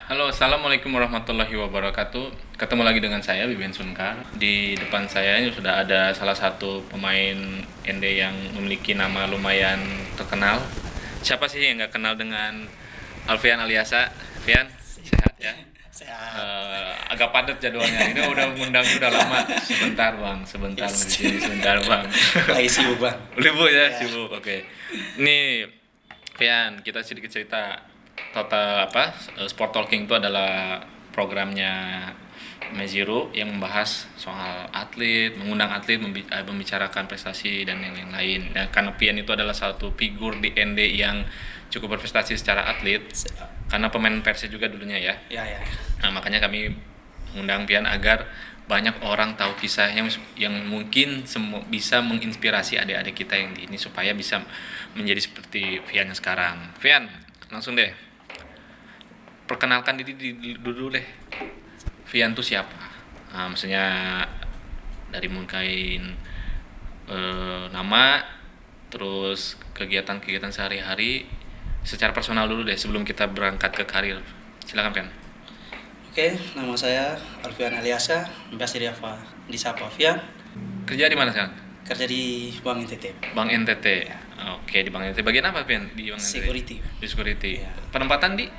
Halo, assalamualaikum warahmatullahi wabarakatuh. Ketemu lagi dengan saya, Biben Sunkar. Di depan saya ini sudah ada salah satu pemain ND yang memiliki nama lumayan terkenal. Siapa sih yang nggak kenal dengan Alfian Aliasa? Alfian, sehat ya? Sehat. Agak padat jadwalnya. Ini udah ngundang udah lama. Sebentar bang, sebentar Yes. di sini, sebentar bang. Lagi sibuk bang. Sibuk ya, Ya. sibuk. Oke. Nih, Pian, kita sedikit cerita total Sport Talking itu adalah programnya Meziro yang membahas soal atlet, mengundang atlet, membicarakan prestasi dan yang lain. Nah, karena Pian itu adalah satu figur di ND yang cukup berprestasi secara atlet, karena pemain Persib juga dulunya ya. Ya. Nah, makanya kami mengundang Pian agar banyak orang tahu kisah yang mungkin bisa menginspirasi adik-adik kita yang di ini supaya bisa menjadi seperti Pian yang sekarang. Pian, langsung deh. Perkenalkan diri dulu deh. Pian tuh siapa? Nah, maksudnya dari mulai nama, terus kegiatan-kegiatan sehari-hari secara personal dulu deh sebelum kita berangkat ke karir. Silakan Pian. Oke, nama saya Alfian Aliasa, biasa disapa Alfian, Kerja di mana sekarang? kerja di Bank NTT. Bank NTT. Oke, di Bank NTT. Bagian apa, Pian? Di Bank NTT? Security. Di security. Ya. Penempatan di?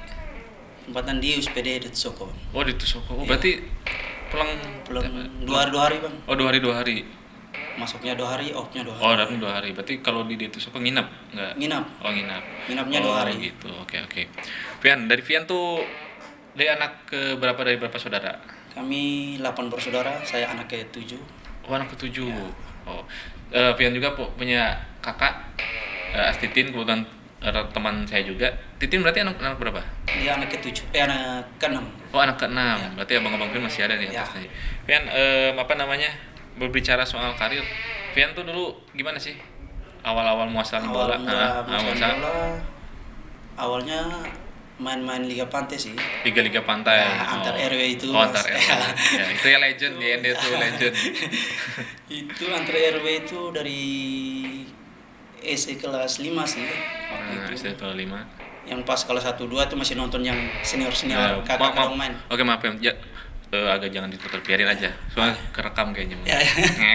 Tempatan di USPD Soko. Oh, di Tusoko. Oh, Iya. berarti pulang Belum 2 hari bang. Oh, 2 hari. Masuknya 2 hari, off-nya 2 hari. Oh, datang 2 hari. Berarti kalau di Tusoko nginep enggak? Nginap. Oh, nginap. Nginapnya Oh, 2 hari. gitu. Oke. Pian, dari Pian tuh dari anak ke berapa, dari berapa saudara? Kami 8 bersaudara, saya anak ke-7. Oh, anak ke-7. Ya. Oh. Pian juga punya kakak Astitin, kebetulan teman saya juga. Titin berarti anak berapa? Dia anak ke-7, anak ke-6. Oh, anak ke-6. Ya. Berarti abang-abang Pian masih ada nih Ya. atasnya. Pian, berbicara soal karir. Pian tuh dulu gimana sih? Awal-awal muasal bola. Muasal bola, awalnya main-main Liga Pantai sih. Liga-liga pantai. Ya, antar RW itu. Oh, antar RW. Ya, itu ya legend di ND tuh legend. Itu antar RW itu dari SD kelas 5 sih waktu Nah, itu. SD kelas 5. Yang pas kelas 1 2 tuh masih nonton yang senior-senior kakak maaf. main. Oke, maaf ya. Agak jangan ditutup, biarin aja. Soalnya kerekam kayaknya. Ya.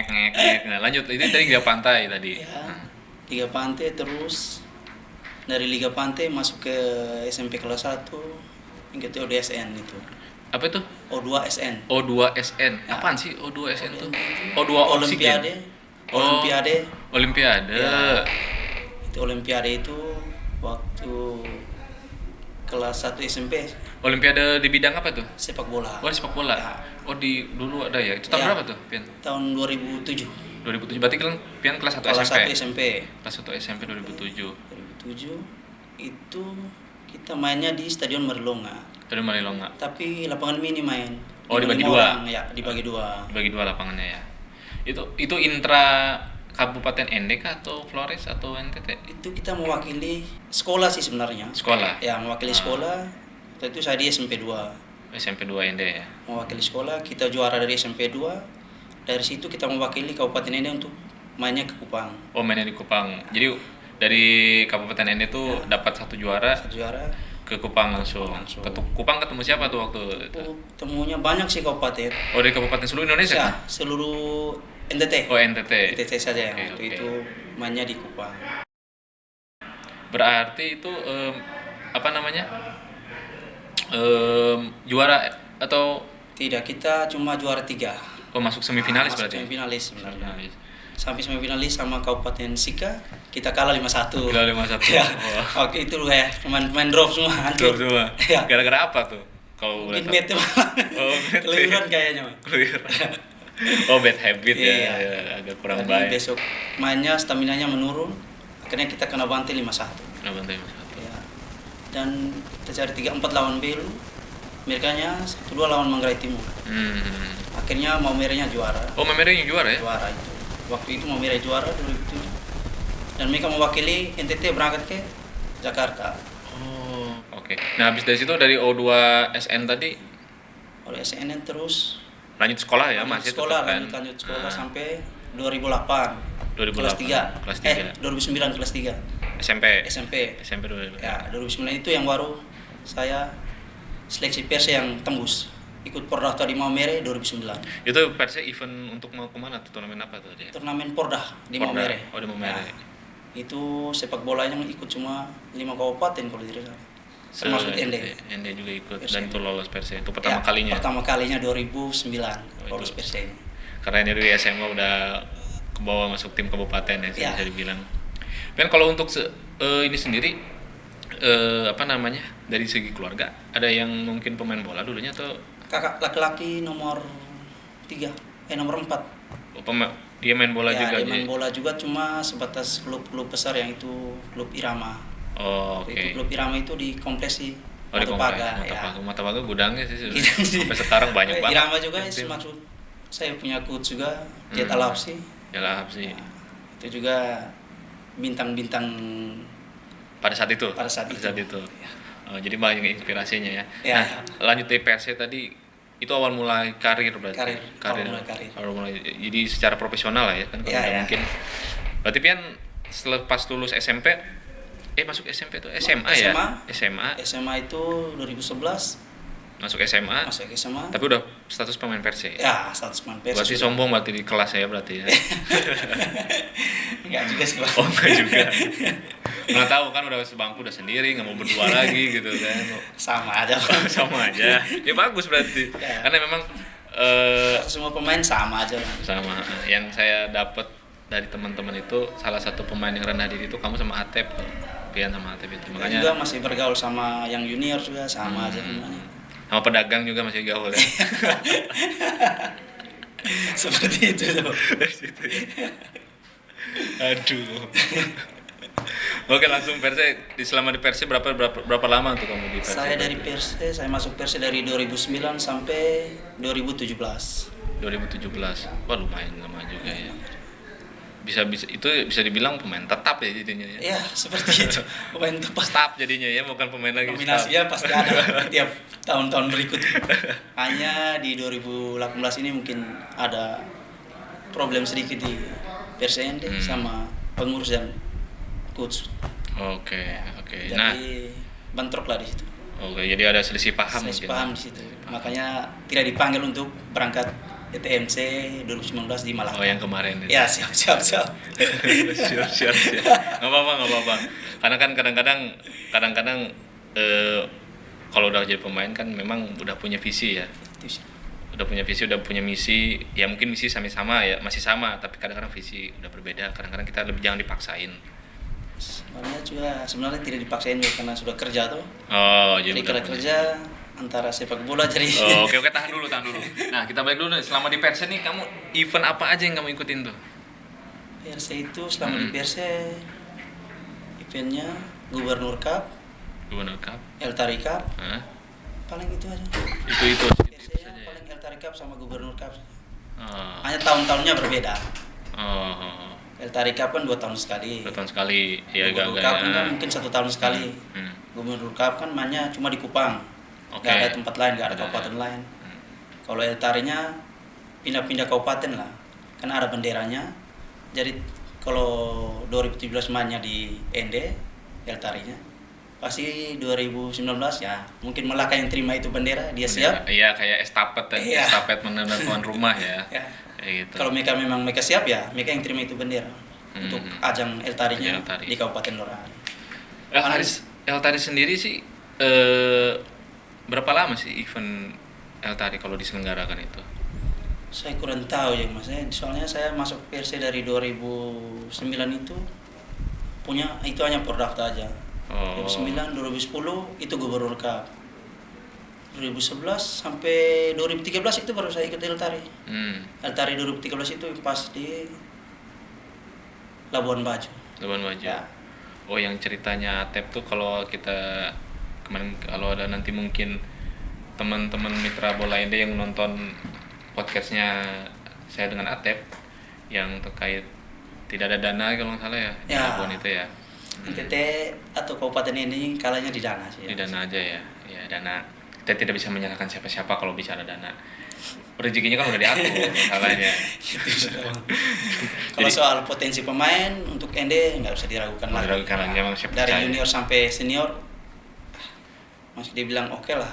Ngek. Nah, lanjut. Ini tadi Liga Pantai tadi. Ya. Nah. Liga Pantai, terus dari Liga Pantai masuk ke SMP kelas 1 yang ke ODSN itu. Apa itu? O2SN. O2SN. Ya. Apaan sih O2SN tuh? O2 Olimpiade. Oksigen. Oh. Olimpiade. Olimpiade. Ya. Itu Olimpiade itu waktu kelas 1 SMP, Olimpiade di bidang apa tuh? sepak bola. Oh, sepak bola. Ya. Oh, di dulu ada ya. Itu tahun Ya. berapa tuh, Pian? Tahun 2007. 2007. Berarti kan Pian kelas 1 Kelas SMP. 1 SMP. Kelas 1 SMP 2007. 2007 itu kita mainnya di Stadion Merlonga. Dari Marilonga. Tapi lapangan mini main. Oh, dibagi 5 dua. orang, ya, dibagi 2. Bagi 2 lapangannya ya. Itu intra Kabupaten ND kah atau Flores atau NTT? Itu kita mewakili sekolah sih sebenarnya. Sekolah. Ya, mewakili sekolah. Waktu itu saya di SMP 2. SMP 2 ND ya. Mewakili sekolah, kita juara dari SMP 2. Dari situ kita mewakili Kabupaten ND untuk mainnya ke Kupang. Oh, mainnya di Kupang. Jadi dari Kabupaten ND tuh dapat 1 juara Satu juara. ke Kupang langsung. Langsung. Kupang ketemu siapa tuh waktu itu? Temunya banyak sih kabupaten. Oh, dari kabupaten seluruh Indonesia Ya, kan? seluruh NTT. Oh, NTT. NTT saja yang Oke, waktu oke. itu mainnya di Kupang. Berarti itu apa namanya? Juara atau Tidak, kita cuma juara 3. masuk semifinalis Masuk berarti? Semifinalis sebenarnya. Semifinalis. Sampai semifinalis sama Kabupaten Sika, kita kalah 5-1. Gila 5-1. Ya. Wah. Oke, itu ya pemain-pemain drop semua, hancur. Drop semua. Ya. Gara-gara apa tuh? Kalau boleh Mungkin tahu. bete Oh, bete. keluyuran kayaknya, Mas. Keluyuran. Oh, bad habit ya, Iya. ya, agak kurang Jadi baik. besok mainnya stamina-nya menurun. Akhirnya kita kena bantai 5-1. Nah, bantai 5-1. Ya. Dan kita cari 3-4 lawan Belu. Mereka-nya 1-2 lawan Manggarai Timur. Akhirnya Maumere-nya juara. Oh, Maumere yang juara ya? Juara itu. Waktu itu Maumere juara 2007. Dan mereka mewakili NTT berangkat ke Jakarta. Oh, oke. Nah, habis dari situ dari O2SN tadi Oleh SNN terus lanjut sekolah ya, lanjut masih sekolah, tetap kan? lanjut sekolah Nah, sampai 2008. 2008. Kelas 3. Kelas 3. 2009 kelas 3. SMP. SMP. SMP 2008. Ya, 2009 itu yang baru saya seleksi Persib yang tembus ikut Porda di Maumere 2009. Itu Persib event untuk mau kemana tuh, turnamen apa tuh dia? Turnamen Porda di Porda. Maumere. Oh di Maumere. Nah, itu sepak bola yang ikut cuma 5 kabupaten kalau tidak salah. Termasuk ND. ND juga ikut Persib. dan itu lolos Persib. Itu pertama kalinya. Pertama kalinya 2009 lolos itu. Persib. Karena ini dari SMA udah ke bawah masuk tim kabupaten ya, Ya. bisa dibilang. Dan kalau untuk ini sendiri apa namanya, dari segi keluarga ada yang mungkin pemain bola dulunya atau Kakak laki-laki nomor 4. dia main bola Ya, juga dia main jadi. bola juga cuma sebatas klub-klub besar yang itu klub Irama. Oh, oke. Itu klub Irama itu di kompleks di Oh, di kompleks. Matopaga. Matopaga gudangnya sih sudah. Gitu sih. Sampai sekarang banyak banget. Irama juga tim. maksud saya punya coach juga Jet Alapsi. Yalah sih. Nah, itu juga bintang-bintang Pada saat itu. pada saat itu. Ya. Oh, jadi banyak inspirasinya ya. Ya. Nah, lanjut dari Persib tadi, itu awal mulai karir berarti. Awal mulai karir. Jadi secara profesional lah ya kan, kalau Ya, nggak ya. mungkin. Berarti Pian pas lulus SMP, masuk SMP tuh SMA ya? SMA. SMA itu 2011 Masuk SMA. masuk SMA. Tapi udah status pemain Persib. Ya, status pemain Persib. Berarti sombong berarti di kelas ya berarti ya. Enggak juga sih, Pak. Oh enggak juga. Nggak tahu kan udah sebangku udah sendiri, nggak mau berdua lagi gitu kan. Sama aja, Pak. Sama aja. Ya bagus berarti. Ya. Karena memang Semua pemain sama aja, Pak. sama yang saya dapat dari teman-teman itu, salah satu pemain yang rendah diri itu kamu sama Atep tuh. Pian sama Atep itu. Kita Makanya juga masih bergaul sama yang junior juga sama aja semuanya. sama pedagang juga masih gaul ya. Seperti itu tuh. Aduh. Oke, langsung Persib. Selama di Persib berapa lama tuh kamu di Persib? Saya dari Persib, saya masuk Persib dari 2009 sampai 2017. 2017. Wah, lumayan lama juga ya. Bisa itu bisa dibilang pemain tetap ya jadinya ya. Ya, seperti itu. Pemain tepat. Staff jadinya ya, bukan pemain lagi. Nominasinya pasti ada di tiap tahun-tahun berikut. Hanya di 2018 ini mungkin ada problem sedikit di Persib sama pengurus dan coach. Oke. Jadi Nah, bentrok lah di situ. oke, jadi ada selisih paham Saya mungkin. paham di situ. Makanya tidak dipanggil untuk berangkat ETMC 2019 di Malang. Oh, yang kemarin itu. Ya, siap. siap. Nggak apa-apa. Karena kan kadang-kadang kalau udah jadi pemain kan memang udah punya visi ya. Udah punya misi. Ya mungkin misi sama-sama ya, masih sama, tapi kadang-kadang visi udah berbeda. Kadang-kadang kita jangan dipaksain. Sebenarnya tidak dipaksain juga karena sudah kerja tuh. Oh, jadi Jadi udah kalau punya. kerja antara sepak bola jadi Oh, oke, tahan dulu. Nah, kita balik dulu nih. Selama di Persib nih, kamu event apa aja yang kamu ikutin tuh? Persib itu selama di Persib eventnya Gubernur Cup, Gubernur Cup. Eltari Cup, Hah? paling itu aja. Itu Persibnya saja ya. paling Eltari Cup sama Gubernur Cup. Oh. Hanya tahun-tahunnya berbeda. Oh. Eltari Cup kan 2 tahun sekali. 2 tahun sekali. Ya Gubernur agak-agak. Cup kan mungkin 1 tahun sekali. Gubernur Cup kan mainnya cuma di Kupang. Oke. Nggak ada tempat lain, nggak ada Ada, kabupaten ya. lain. Kalau Eltarinya pindah-pindah kabupaten lah, kan ada benderanya. Jadi kalau 2017 mainnya di ND, Eltarinya, pasti 2019 ya mungkin Melaka yang terima itu bendera, dia siap. Iya, kayak estafet ya. Iya. Estafet menandang tuan rumah ya. Ya. Kayak gitu. Kalau mereka siap ya, mereka yang terima itu bendera untuk ajang Eltarinya Eltari. di Kabupaten Loran. Eltari sendiri sih berapa lama sih event Eltari kalau diselenggarakan itu? Saya kurang tahu ya mas, soalnya saya masuk Persib dari 2009 itu punya itu hanya Pordafta aja. Oh. 2009, 2010 itu Gubernur Cup. 2011 sampai 2013 itu baru saya ikut Eltari. Eltari 2013 itu pas di Labuan Bajo. Labuan Bajo. Ya. Oh, yang ceritanya Atep tuh kalau kita kemarin, kalau ada nanti mungkin teman-teman mitra bola Inde yang nonton podcastnya saya dengan Atep yang terkait tidak ada dana kalau nggak salah ya, di Ya. Labuan itu ya. NTT atau kabupaten ini kalanya di dana sih. Di dana aja ya. Ya, dana. Kita tidak bisa menyalahkan siapa-siapa kalau bicara dana. Rezekinya kan udah diatur masalahnya. Kalau soal potensi pemain untuk ND nggak usah diragukan lagi. Diragukan lagi, emang siapa Dari percaya. junior sampai senior masih dibilang oke lah.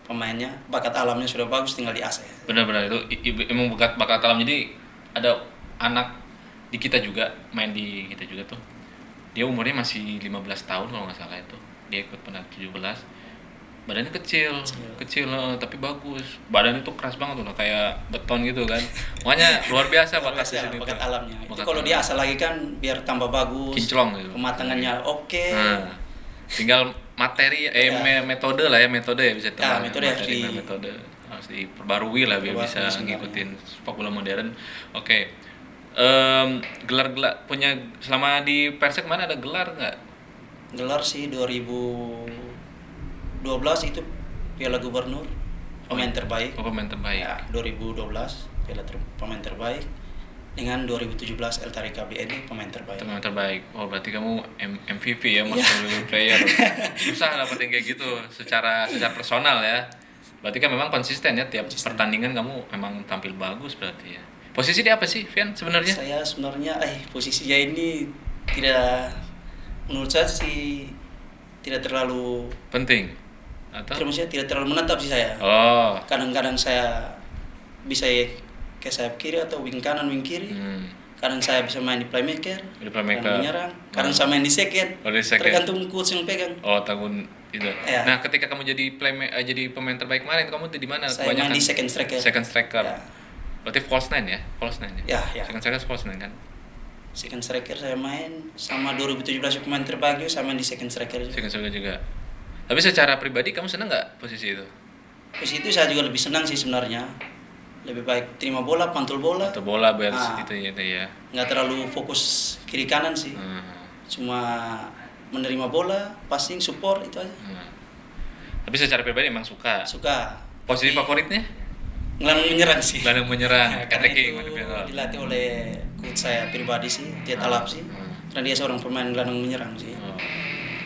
pemainnya, bakat alamnya sudah bagus, tinggal diasah. Benar-benar itu emang bakat alam. Jadi ada anak di kita juga main di kita juga tuh. Dia umurnya masih 15 tahun kalau nggak salah itu. Dia ikut pernah 17. Badannya kecil tapi bagus. Badannya tuh keras banget tuh, kayak beton gitu kan. Makanya luar biasa bakat di sini. Bakat alamnya. Itu Bakat kalau alam. dia asal lagi kan biar tambah bagus. Kinclong gitu. Pematangannya oke. Nah, tinggal materi metode lah ya, metode ya bisa Ya, metode harus diperbarui lah biar bisa sebenarnya. ngikutin sepak bola modern. Oke. Gelar-gelar punya selama di Persik mana ada gelar nggak? Gelar sih 2012 itu Piala Gubernur pemain terbaik. Oh, pemain terbaik. Ya, 2012 pemain terbaik dengan 2017 Eltari Cup di ND pemain terbaik. Pemain terbaik. Oh, berarti kamu MVP ya, Most Valuable Player. Susah dapetin kayak gitu secara personal ya. Berarti kan memang konsisten ya, tiap pertandingan kamu memang tampil bagus berarti ya. Posisi dia apa sih, Vian sebenarnya? Saya sebenarnya posisinya ini tidak, menurut saya sih tidak terlalu Penting atau? maksudnya tidak terlalu menetap sih saya. Oh. Kadang-kadang saya bisa ke sayap kiri atau wing kanan, wing kiri. Kadang saya bisa main di playmaker, kadang menyerang, kadang saya main di second. Oh, di second. Tergantung coach yang pegang. Oh, tahun itu. Ya. Nah, ketika kamu jadi jadi pemain terbaik kemarin, kamu tuh di mana? Saya main di second striker. Second striker. Ya. Berarti false nine ya? False nine ya? Ya. Second striker false nine kan? Second striker saya main sama 2017 pemain terbaik juga saya main di second striker juga. Second striker juga. Tapi secara pribadi kamu seneng nggak posisi itu? Posisi itu saya juga lebih senang sih sebenarnya. Lebih baik terima bola, pantul bola. Atau bola biar Ah. itu ya. Nggak terlalu fokus kiri kanan sih. Cuma menerima bola, passing, support itu aja. Tapi secara pribadi emang suka. Suka. Posisi favoritnya? Ngelandang menyerang sih. Gelandang menyerang, Ya, karena attacking, itu macam-macam. dilatih oleh coach saya pribadi sih, dia Talap sih. Karena dia seorang pemain gelandang menyerang sih. Oh.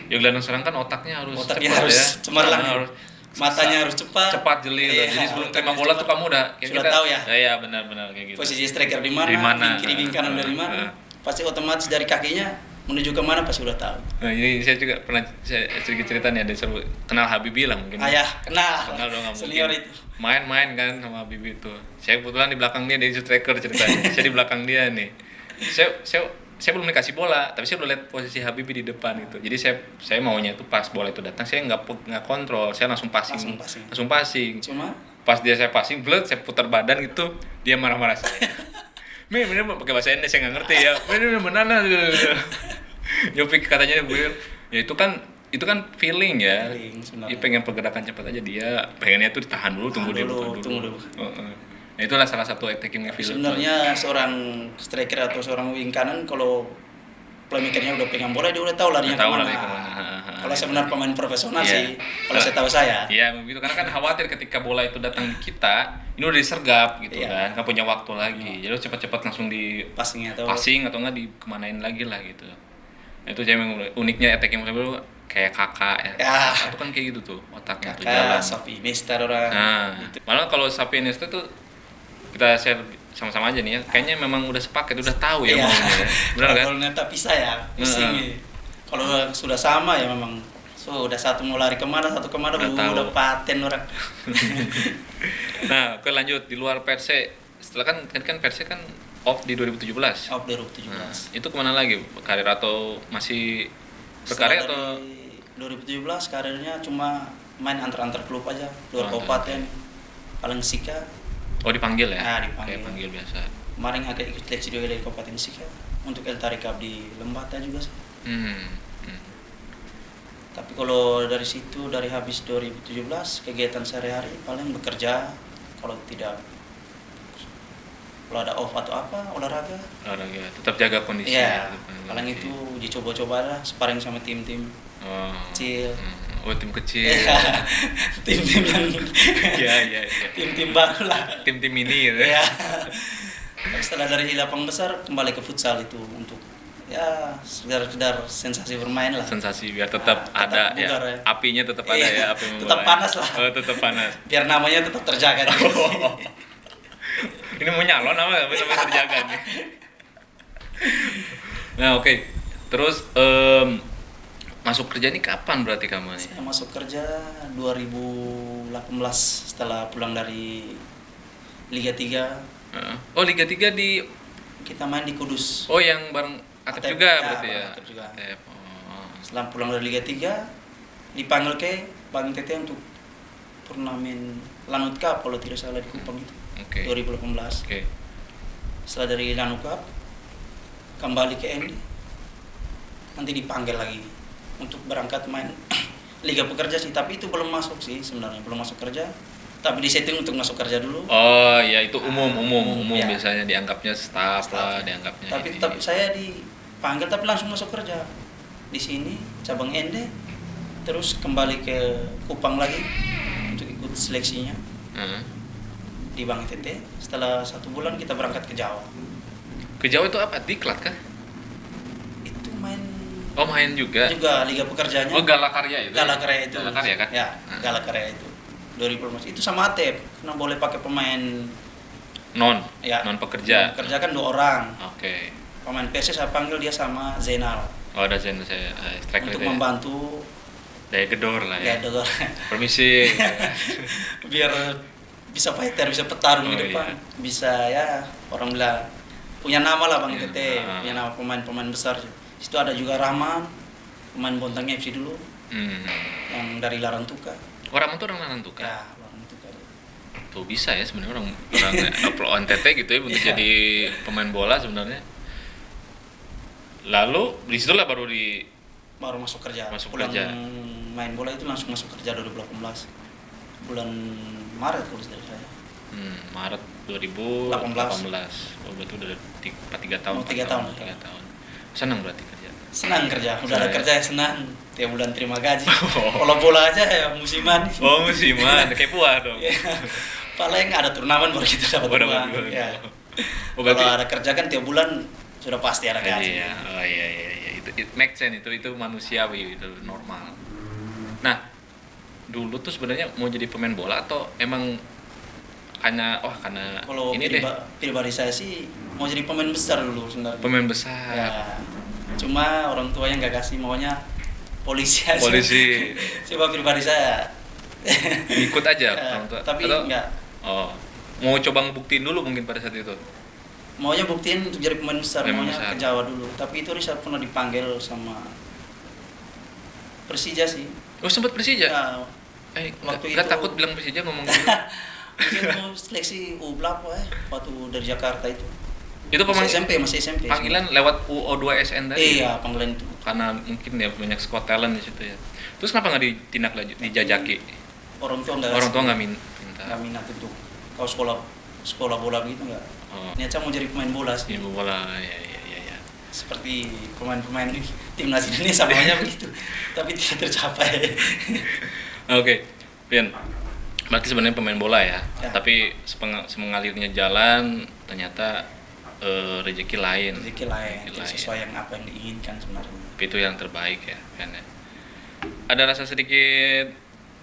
Ya gelandang serang kan otaknya harus Otaknya cepat harus ya. cemerlang. Harus matanya harus cepat. jeli. Iya, Jadi sebelum terima otaknya bola cepat. tuh kamu udah Sudah tahu ya. Iya, benar-benar kayak gitu. Posisi striker di mana, Di mana. wing kiri, wing kanan dari mana. Pasti otomatis dari kakinya menuju ke mana pasti udah tahu. Nah, ini saya juga pernah sedikit cerita nih, ada seru kenal Habibie lah mungkin. Ayah, kenal dong, nggak senior mungkin. itu. Main-main kan sama Habibie itu. Saya kebetulan di belakang dia, dia striker ceritanya. Saya di belakang dia nih. Saya belum dikasih bola, tapi saya udah lihat posisi Habibie di depan itu. Jadi saya maunya itu pas bola itu datang, saya nggak kontrol, saya langsung passing. Langsung passing. Cuma Pas saya passing, saya putar badan gitu, dia marah-marah saya. Bener pakai bahasa Indonesia saya nggak ngerti ya. Bener gitu. Nyopik katanya gue, ya itu kan feeling ya. sebenarnya. Dia pengen pergerakan cepat aja, dia pengennya tuh ditahan dulu, tunggu dulu. Nah, itulah salah satu attacking feeling. sebenarnya seorang striker atau seorang wing kanan kalau playmakernya udah pegang bola dia udah tahu larinya kemana. Kalau saya benar pemain profesional sih, kalau saya tahu saya. Iya, begitu karena kan khawatir ketika bola itu datang di kita, ini udah disergap gitu kan, nggak punya waktu lagi. Jadi cepat-cepat langsung di Passing atau enggak dikemanain lagi lah gitu. Nah, itu memang uniknya attacking dulu kayak kakak ya. Itu kan kayak gitu tuh otaknya tuh jalan. Sapi Iniesta orang. Nah, malah kalau Sapi Iniesta tuh kita share sama-sama aja nih ya. Kayaknya memang udah sepaket, udah tahu ya maunya ya. Benar kan? Kalau neta pisah ya, pusing. Kalau sudah sama ya memang. Udah satu mau lari kemana, satu kemana, udah paten orang. Nah, oke lanjut di luar Perse. Setelah kan Perse kan off di 2017. Off 2017. Nah, itu kemana lagi? Karir atau masih berkarir atau 2017 karirnya cuma main antar klub aja, luar kabupaten. Paling Sika. Oh, dipanggil ya? Nah, dipanggil. Kayak panggil biasa. Kemarin agak ikut seleksi juga dari Kabupaten Sika untuk Eltari Cup di Lembata juga sih. Tapi kalau dari situ, dari habis 2017 kegiatan sehari-hari paling bekerja, kalau ada off atau apa, olahraga, tetap jaga kondisi. Iya, paling itu uji coba-coba lah, sparring sama tim-tim kecil. Oh, tim kecil. Tim-tim yang Iya. tim-tim baru lah. Tim-tim ini gitu. Iya. Setelah dari lapang besar kembali ke futsal itu untuk ya sekedar sensasi bermain lah. Sensasi biar tetap ada ya. Bugar, ya. Apinya tetap ada ya, api membawa. Tetap panas lah. Oh, tetap panas. Biar namanya tetap terjaga. Ini mau nyalon apa namanya terjaga nih. Nah, oke. Terus masuk kerja ini kapan berarti kamu nih? Saya masuk kerja 2018 setelah pulang dari Liga 3. Oh, Liga 3 di Kita main di Kudus. Oh, yang bareng Atep Atep, juga ya, berarti ya. bareng Atep juga. Atep. Oh. Setelah pulang dari Liga 3 dipanggil ke Bang Tete untuk turnamen Lanut Cup kalau tidak salah di Kupang itu. Oke. 2018. Oke. Setelah dari Lanut Cup kembali ke MD. Nanti dipanggil lagi untuk berangkat main Liga Pekerja sih, tapi itu belum masuk sih sebenarnya, belum masuk kerja. Tapi disetting untuk masuk kerja dulu. Oh, ya itu umum Ya. biasanya dianggapnya staff lah, Staff. dianggapnya Tapi ini. tapi saya dipanggil tapi langsung masuk kerja di sini cabang ND, terus kembali ke Kupang lagi untuk ikut seleksinya Heeh. di Bang TT. Setelah 1 bulan kita berangkat ke Jawa. Ke Jawa itu apa? Diklat kah? Itu main Oh, main juga. Liga Pekerjanya. Oh, Gala Karya itu. Gala Karya itu. Gala Karya kan? Ya, Gala Karya itu. 2015 itu sama Atep karena boleh pakai pemain Non ya. pekerja. Pekerja kan 2 orang. Oke. Pemain PS saya panggil dia sama Zainal Oh, ada channel saya striker untuk itu ya. membantu Daya gedor lah ya. ya Permisi. gitu ya. biar bisa fighter, bisa petarung Oh, di depan. iya. Bisa ya orang bilang punya nama lah Bang Iya. Tete, punya nama pemain-pemain besar. Situ ada juga Rahman, pemain Bontang FC dulu yang dari Larantuka. Orang itu orang Larantuka. Ya, Larantuka. Tuh bisa ya sebenarnya orang upload NTT gitu ya untuk Iya. jadi pemain bola sebenarnya. Lalu disitulah baru Baru masuk kerja. Masuk Pulang kerja. main bola itu langsung masuk kerja 2018. Bulan Maret kalau tidak saya. Maret 2018. 18. Oh, berarti udah 3 tahun. Mau 4 3 tahun. 3 tahun. Senang berarti kerja. Senang kerja, udah ada Senang ya? kerja ya senang. Tiap bulan terima gaji. Oh. Kalau bola aja ya musiman. Oh, musiman, kayak puah dong. Ya, paling ada turnamen baru kita dapat Oh, dapat uang. uang. Ya. Oh, berarti Kalau ada kerja kan tiap bulan sudah pasti ada gaji. iya. Oh, iya. Itu it make sense, itu manusiawi, itu normal. Nah, dulu tuh sebenarnya mau jadi pemain bola atau emang karena Kalau ini deh pribadi saya sih mau jadi pemain besar dulu sebenarnya. pemain besar. Ya. Cuma orang tua yang nggak kasih, maunya polisi aja. Polisi. Coba pribadi saya. Ikut aja Ya, orang tua. tapi Atau- enggak. Oh, mau coba ngebuktiin dulu mungkin pada saat itu. Maunya buktiin untuk jadi pemain besar, Pemain maunya besar. ke Jawa dulu. Tapi itu Risa pernah dipanggil sama Persija sih. Oh, sempat Persija. Ya, Waktu waktu nggak itu- takut bilang Persija ngomong gitu. mungkin mau seleksi U berapa waktu dari Jakarta itu. Itu Masih SMP. panggilan lewat U2SN tadi. Iya, panggilan itu. Karena mungkin ya banyak squad talent di situ ya. Terus kenapa nggak ditindak lanjut, dijajaki? Orang tua nggak Orang kasih. tua nggak minta. Nggak minat untuk kau sekolah bola begitu nggak. Oh, Niatnya mau jadi pemain bola sih. ibu bola ya. Seperti pemain-pemain timnas Indonesia maunya begitu. Tapi tidak tercapai. Oke, Pian. Berarti sebenarnya pemain bola ya. Ya. Tapi semengalirnya jalan ternyata rezeki lain. Rezeki lain, Rezeki tidak lain. sesuai yang apa yang diinginkan sebenarnya. Tapi itu yang terbaik ya, kan ya. Ada rasa sedikit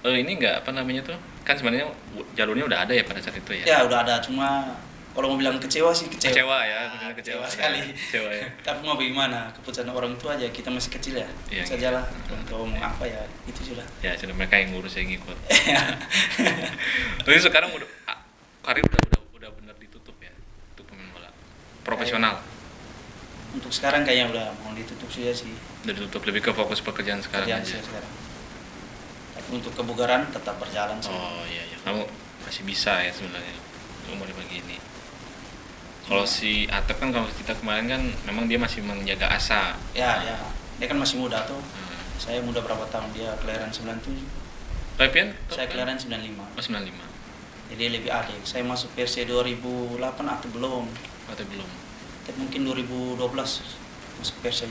ini enggak apa namanya tuh? Kan sebenarnya jalurnya udah ada ya pada saat itu ya. Ya udah ada, cuma kalau mau bilang kecewa sih Kecewa ya, Nah, benar kecewa sekali. Kecewa ya. Tapi mau bagaimana, keputusan orang tua aja, kita masih kecil ya. Iya, Sajalah, gitu. untuk ngomong apa ya, itu sudah. Ya, sudah mereka yang ngurus yang ngikut. Tapi sekarang karir udah benar ditutup ya untuk pemain bola. Profesional. Untuk sekarang kayaknya udah mau ditutup saja sih Udah ditutup, lebih ke fokus pekerjaan sekarang kerjaan aja. saya sekarang. Tapi untuk kebugaran tetap berjalan sih. Oh iya. Kamu masih bisa ya sebenarnya umur begini. Kalau si Atep kan kalau kita kemarin kan memang dia masih menjaga asa. Ya, dia kan masih muda tuh. Hmm. Saya muda berapa tahun, dia kelahiran 97. Pian? Saya kelahiran 95. Oh, 95. Jadi lebih adik. Saya masuk Persia 2008 atau belum. Atau belum? Tapi mungkin 2012 masuk Persia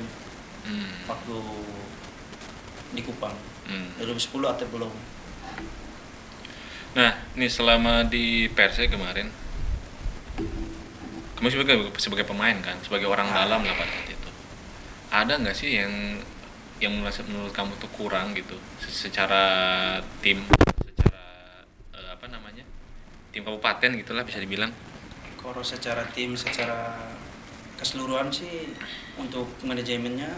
waktu di Kupang. 2010 atau belum. Nah, ini selama di Persib kemarin, kamu sebagai pemain kan, sebagai orang dalam lah pada saat itu. Ada nggak sih yang menurut kamu tuh kurang gitu, secara tim, secara apa namanya, tim kabupaten gitulah bisa dibilang? Kalau secara tim, secara keseluruhan sih untuk manajemennya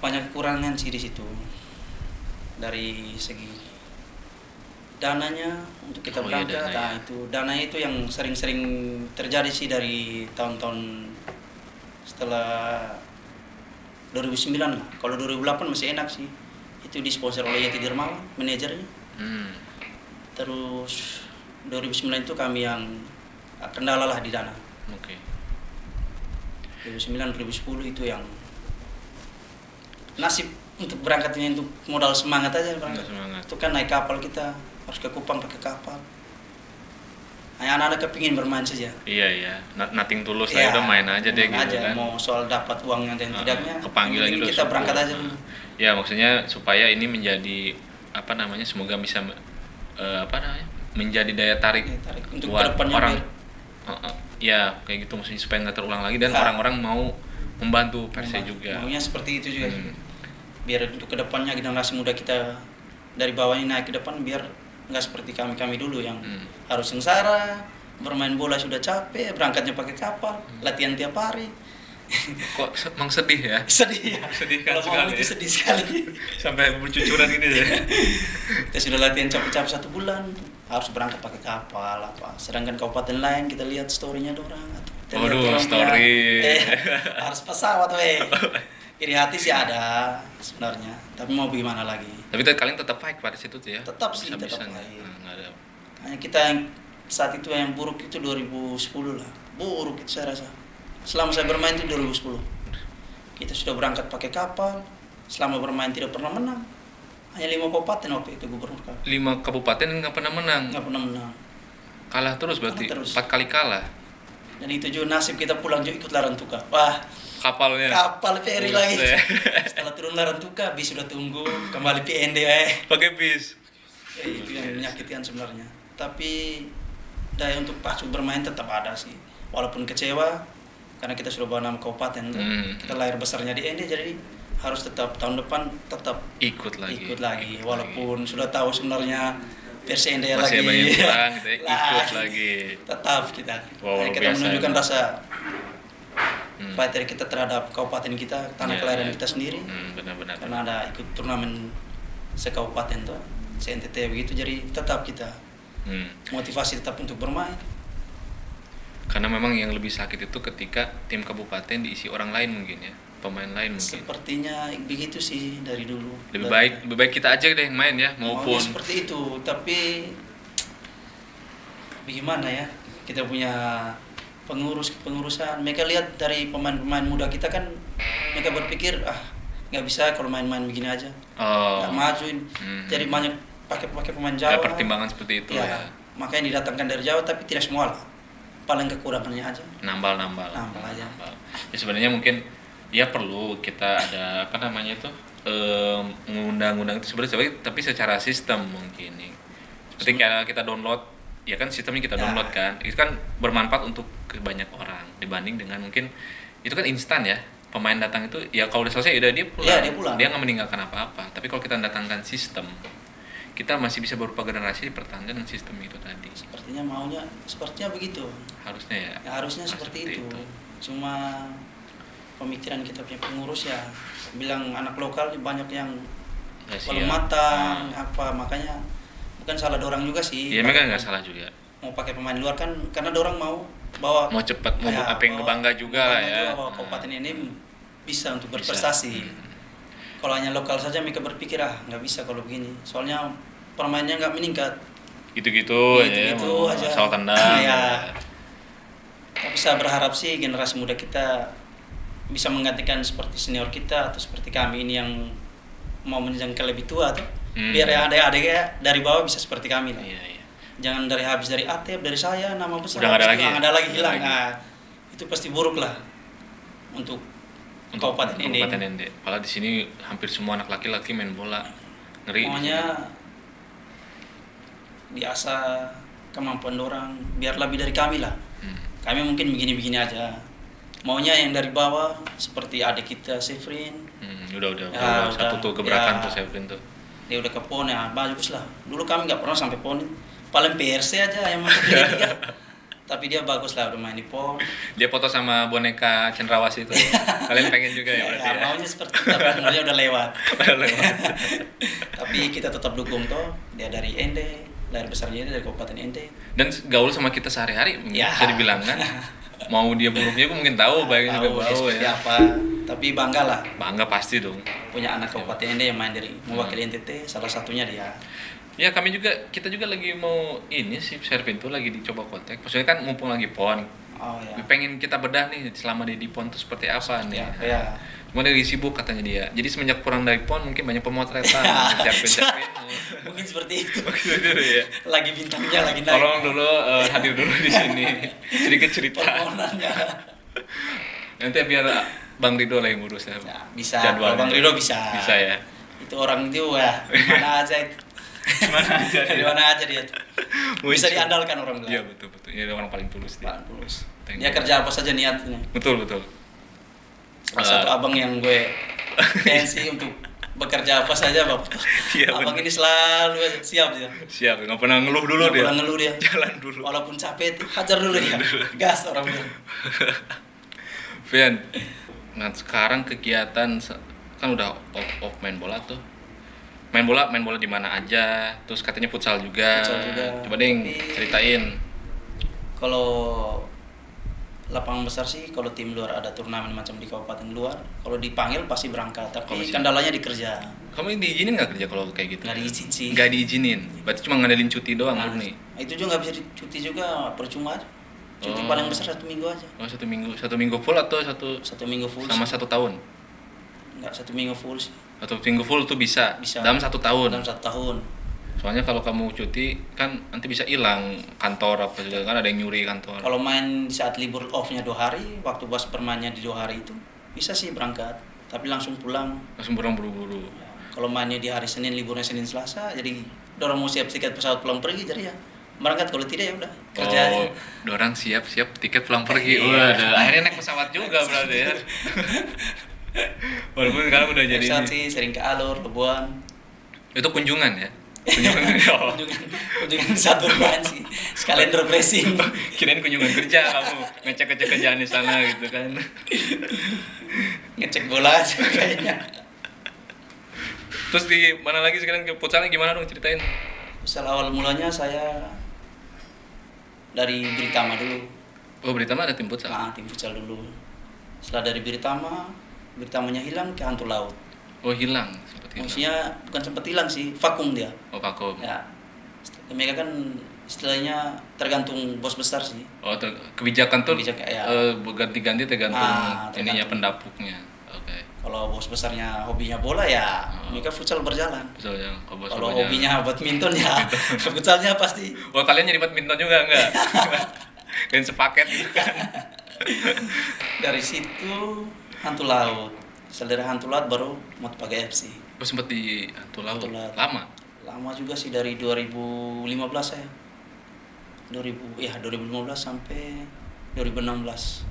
banyak kekurangan sih di situ. Dari segi dananya untuk kita Oh iya, berangkat, dana ya. itu dananya itu yang sering-sering terjadi sih dari tahun-tahun setelah 2009 lah. Kalau 2008 masih enak sih. Itu disponsor oleh Yeti Dirmawan, manajernya. Terus 2009 itu kami yang kendala lah di dana. Oke. 2009 2010 itu yang nasib untuk berangkatnya, untuk modal semangat aja berangkat. Semangat. Itu kan naik kapal, kita harus ke Kupang pakai kapal. Hanya anak-anak kepingin bermain saja. Iya. Nothing tulus Iya, lah, udah main aja deh main gitu aja. kan. Mau soal dapat uangnya dan tidaknya, Kepanggil aja yang penting udah kita syukur. berangkat aja dulu. Ya maksudnya supaya ini menjadi apa namanya, semoga bisa menjadi daya tarik Ya, tarik untuk buat kedepannya orang. biar Ya kayak gitu, maksudnya supaya nggak terulang lagi dan Nah. orang-orang mau membantu Persija juga. maunya seperti itu juga. Hmm. Biar untuk kedepannya generasi muda kita dari bawah ini naik ke depan, biar nggak seperti kami dulu yang harus sengsara, bermain bola sudah capek, berangkatnya pakai kapal, latihan tiap hari. Kok emang sedih ya? Sedih ya. Sedihkan Kalau mau sekali itu ya. sedih sekali. Sampai bercucuran ini ya. Kita sudah latihan capek-capek 1 bulan, harus berangkat pakai kapal apa. Sedangkan kabupaten lain kita lihat story-nya dorang atau kita lihat Waduh, orang story. harus pesawat weh. Iri hati sih ada sebenarnya, tapi mau gimana lagi? Tapi kalian tetap fight pada situ tuh ya? Tetap sih, tetap Bisa-bisanya. fight. Nggak ada. Hanya kita yang saat itu yang buruk itu 2010 lah. Buruk itu saya rasa. Selama saya bermain itu 2010. Kita sudah berangkat pakai kapal, selama bermain tidak pernah menang. Hanya 5 kabupaten waktu itu gubernur kami. 5 kabupaten nggak pernah menang. Nggak pernah menang. Kalah terus berarti. Kalah terus. 4 kali kalah. Dan itu juga nasib kita pulang juga ikut Larantuka. Wah, Kapalnya. kapal ferry lagi. Buset. Setelah turun Larantuka, bis sudah tunggu, kembali PND Pakai bis. itu yang menyakitkan sebenarnya. Tapi daya untuk pacu bermain tetap ada sih. Walaupun kecewa, karena kita sudah bawa nama kabupaten tuh. Kita lahir besarnya di ND, jadi harus tetap tahun depan tetap Ikut lagi. ikut lagi. Walaupun sudah tahu sebenarnya versi ND Masih lagi. banyak kurang gitu ya, ikut lagi. Tetap kita. Wow, Hanya kita biasa menunjukkan itu. rasa fighter kita terhadap kabupaten kita, tanah Iya, kelahiran iya. kita sendiri. Benar-benar. Karena ada ikut turnamen sekabupaten tuh, CNTT begitu, jadi tetap kita motivasi tetap untuk bermain. Karena memang yang lebih sakit itu ketika tim kabupaten diisi orang lain mungkin ya, pemain lain mungkin. Sepertinya begitu sih dari dulu. Lebih baik kita aja deh yang main ya, maupun Maunya seperti itu, tapi bagaimana ya, kita punya pengurusan, mereka lihat dari pemain-pemain muda kita kan, mereka berpikir nggak bisa kalau main-main begini aja, nggak majuin. Jadi banyak pakai pemain ada Jawa. pertimbangan seperti itu ya. Makanya didatangkan dari Jawa, tapi tidak semua lah, paling kekurangannya aja. Nambal aja. Ya sebenarnya mungkin ya perlu kita ada apa namanya itu mengundang-undang itu sebenarnya, tapi secara sistem mungkin nih. Seperti kayak kita download, ya kan sistemnya kita download kan, itu kan bermanfaat untuk banyak orang dibanding dengan mungkin itu kan instan ya, pemain datang itu ya kalau udah selesai udah dia pulang, dia nggak meninggalkan apa-apa. Tapi kalau kita datangkan sistem, kita masih bisa berupa generasi dipertahankan dengan sistem itu tadi. Sepertinya begitu. Harusnya ya. Harusnya seperti itu. Cuma pemikiran kita punya pengurus ya bilang anak lokal banyak yang belum matang apa, makanya bukan salah dorang juga sih. Iya, mereka nggak salah juga. Mau pakai pemain luar kan karena dorang mau bawa cepat, mau apa yang kebangga juga lah ya. Bahwa kabupaten ini bisa untuk berprestasi. Kalau hanya lokal saja mereka berpikir nggak bisa kalau begini. Soalnya permainnya nggak meningkat. Gitu-gitu aja. Asal tendang. Ya. Tapi saya berharap sih generasi muda kita bisa menggantikan seperti senior kita atau seperti kami ini yang mau menjenjang ke lebih tua tuh. Biar ya adik-adik dari bawah bisa seperti kami lah. Iya. Jangan dari habis dari Atep, dari saya nama besar udah nggak ada lagi hilang. Nah, itu pasti buruk lah untuk kabupaten ini. Padahal di sini hampir semua anak laki-laki main bola. Ngeri. Maunya diasah kemampuan orang biar lebih dari kami lah. Kami mungkin begini-begini aja. Maunya yang dari bawah seperti adik kita Sefrin. Udah satu tuh gebrakan tuh Sefrin tuh. Dia udah ke PON ya, bagus lah. Dulu kami nggak pernah sampai PON. Paling PRC aja yang masuk Liga 3. Tapi dia bagus lah udah main di PON. Dia foto sama boneka Cendrawasih itu. Kalian pengen juga ya berarti Ya, ya? maunya seperti itu, tapi umurnya udah lewat. Udah lewat. Tapi kita tetap dukung toh. Dia dari Ende, dari besarnya dia dari Kabupaten Ende. Dan gaul sama kita sehari-hari Ya. bisa dibilang kan. Mau dia buruknya gue mungkin tahu, baiknya juga Tahu dia tahu seperti ya. apa. Tapi bangga lah Bangga pasti dong. punya anak Kabupaten Ende yang main dari mewakili NTT, salah satunya dia. Ya kita juga lagi mau ini sih share pintu lagi dicoba kontak. Maksudnya kan mumpung lagi PON. Oh ya. Pengen kita bedah nih selama dia di PON tuh seperti apa nih. Ya. Cuma dia lagi sibuk katanya dia. Jadi semenjak pulang dari PON mungkin banyak pemotretan, cerpin. Mungkin seperti itu. Ya. Lagi bintangnya lagi naik. Tolong dulu hadir dulu di sini. Sedikit cerita. Permohonannya. Nanti biar Bang Rido lah yang ngurus ya. Ya, bisa. Jadwalnya. Kalau Bang Rido bisa. Bisa ya. Itu orang itu ya, mana aja itu. Dari mana aja dia tuh. Bisa diandalkan orang Iya bilang. betul. Ini orang paling tulus dia. Bang Tulus. Thank Dia you. kerja apa saja niatnya. Betul. Salah satu abang yang gue pensi untuk bekerja apa saja Bapak. Iya, Abang benar. ini selalu aja siap dia. Siap, nggak pernah ngeluh dulu Nggak dia. pernah ngeluh dia. Jalan dulu. Walaupun capek itu hajar dulu dia. Gas orang bilang. Fian, nah sekarang kegiatan kan udah off main bola tuh. Main bola di mana aja, terus katanya futsal juga. Futsal juga. Coba deh Tapi- ceritain. Kalau lapangan besar sih, kalau tim luar ada turnamen macam di kabupaten luar, kalau dipanggil pasti berangkat. Tapi Kalau sih- kendalanya di kerja. Kamu diizinin nggak kerja kalau kayak gitu? Nggak diizin sih. Nggak diizinin. Berarti cuma ngandelin cuti doang Nah, murni. itu juga nggak bisa cuti juga, percuma aja. Cuti Oh. paling besar 1 minggu aja. Oh, satu minggu full atau 1 minggu full. sama 1 tahun? Nggak 1 minggu full sih. 1 minggu full tuh bisa. Bisa. Dalam 1 tahun. Dalam 1 tahun. Soalnya kalau kamu cuti kan nanti bisa hilang kantor apa juga kan ada yang nyuri kantor. Kalau main di saat libur off-nya 2 hari, waktu pas bermainnya di 2 hari itu bisa sih berangkat, tapi langsung pulang. Langsung pulang buru-buru. Ya, kalau mainnya di hari Senin, liburnya Senin Selasa, jadi dorong mau siap tiket pesawat pulang pergi, jadi ya berangkat. Kalau tidak ya udah kerja aja. Oh, dorang siap tiket pulang pergi. Iya. Waduh, akhirnya naik pesawat juga berarti ya. Walaupun sekarang udah jadi Pesawat ini. sih sering ke Alur, Lebuan. Itu kunjungan ya. Kunjungan. Oh, Kunjungan 1 bulan sih, sekalian refreshing. kirain kunjungan kerja kamu ngecek kerjaan di sana gitu kan. Ngecek bola aja kayaknya. Terus di mana lagi sekarang ke futsalnya gimana dong ceritain? Misal awal mulanya saya dari Britama dulu. Oh, Britama ada tim futsal. Nah, tim futsal dulu. Setelah dari Britamanya hilang ke Hantu Laut. Oh, hilang, sempat hilang. Maksudnya bukan sempat hilang sih, vakum dia. Oh, vakum. Ya. Mereka kan istilahnya tergantung bos besar sih. Oh, kebijakan tuh Kebijakan, ya. berganti-ganti tergantung ininya tergantung. pendapuknya. Oke. Kalau bos besarnya hobinya bola ya, Oh. mereka futsal berjalan. Betul ya. Kalau hobinya badminton ya, futsalnya pasti. Oh, kalian jadi badminton juga enggak? Kalian sepaket gitu kan. Dari situ Hantu Laut. Setelah dari Hantu Laut baru Motpaga FC. Oh, sempet di Hantu Laut. Hantu Laut. Lama. Lama juga sih, dari 2015 saya. 2015 sampai 2016.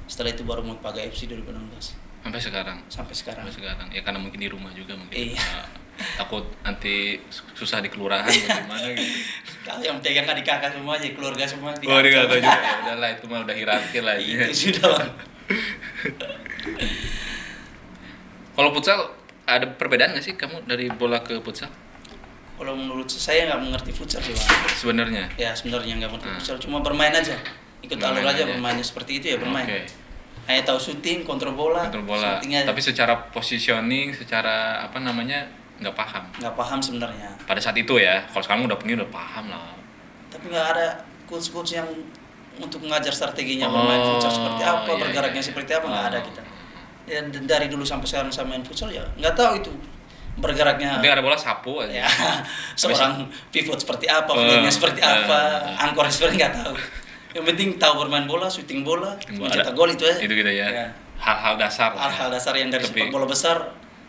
Setelah itu baru Motpaga FC 2016 Sampai sekarang. sampai sekarang. Sampai sekarang. Ya karena mungkin di rumah juga mungkin. Iya. Takut nanti susah di kelurahan bagaimana gitu. Kalau yang pegang adik kakak semua aja, keluarga semua Oh, dia kata juga. Ya udahlah itu mah udah hierarki lah Itu ya. sudah Bang. Kalau futsal ada perbedaan nggak sih kamu dari bola ke futsal Kalau menurut saya nggak mengerti futsal sih Bang. sebenarnya? Ya sebenarnya nggak mengerti futsal, cuma bermain aja. Ikut Bermain alur aja, aja. bermainnya seperti itu ya bermain. Oke. Hanya tahu syuting, kontrol bola, Kontrol bola. syuting aja. Tapi secara positioning, secara apa namanya nggak paham. Nggak paham sebenarnya. Pada saat itu ya. Kalau sekarang udah punya udah paham lah. Tapi nggak ada coach-coach yang untuk mengajar strateginya Oh, bermain futsal seperti apa, iya, bergeraknya iya. seperti apa, nggak ada Oh. kita. Ya dari dulu sampai sekarang saya main futsal ya nggak tahu itu bergeraknya. Nanti ada bola sapu aja. Ya, seorang pivot seperti apa, Oh, flanknya seperti apa, eh. angkornya seperti nggak tahu. Yang penting tahu bermain bola, syuting bola, mencetak Ada- gol itu aja. Itu gitu ya. Ya. Hal-hal dasar lah. Hal-hal dasar yang dari Tapi- sepak bola besar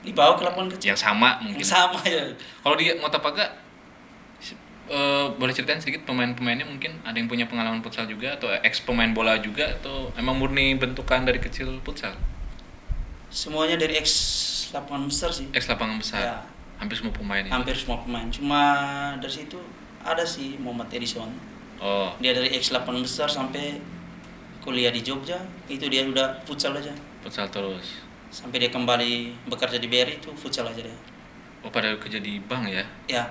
dibawa ke lapangan kecil. Yang sama mungkin. Yang sama ya. Kalau di Motapaga boleh ceritain sedikit pemain-pemainnya mungkin ada yang punya pengalaman futsal juga atau ex pemain bola juga atau emang murni bentukan dari kecil futsal? Semuanya dari ex lapangan besar sih. Ex lapangan besar. Ya. Hampir semua pemain itu. Hampir semua pemain. Cuma dari situ ada sih Muhammad Edison. Oh, Dia dari X8 besar sampai kuliah di Jogja, itu dia udah futsal aja. futsal terus. Sampai dia kembali bekerja di BRI itu futsal aja dia. Oh, pada kerja di bank ya? Ya,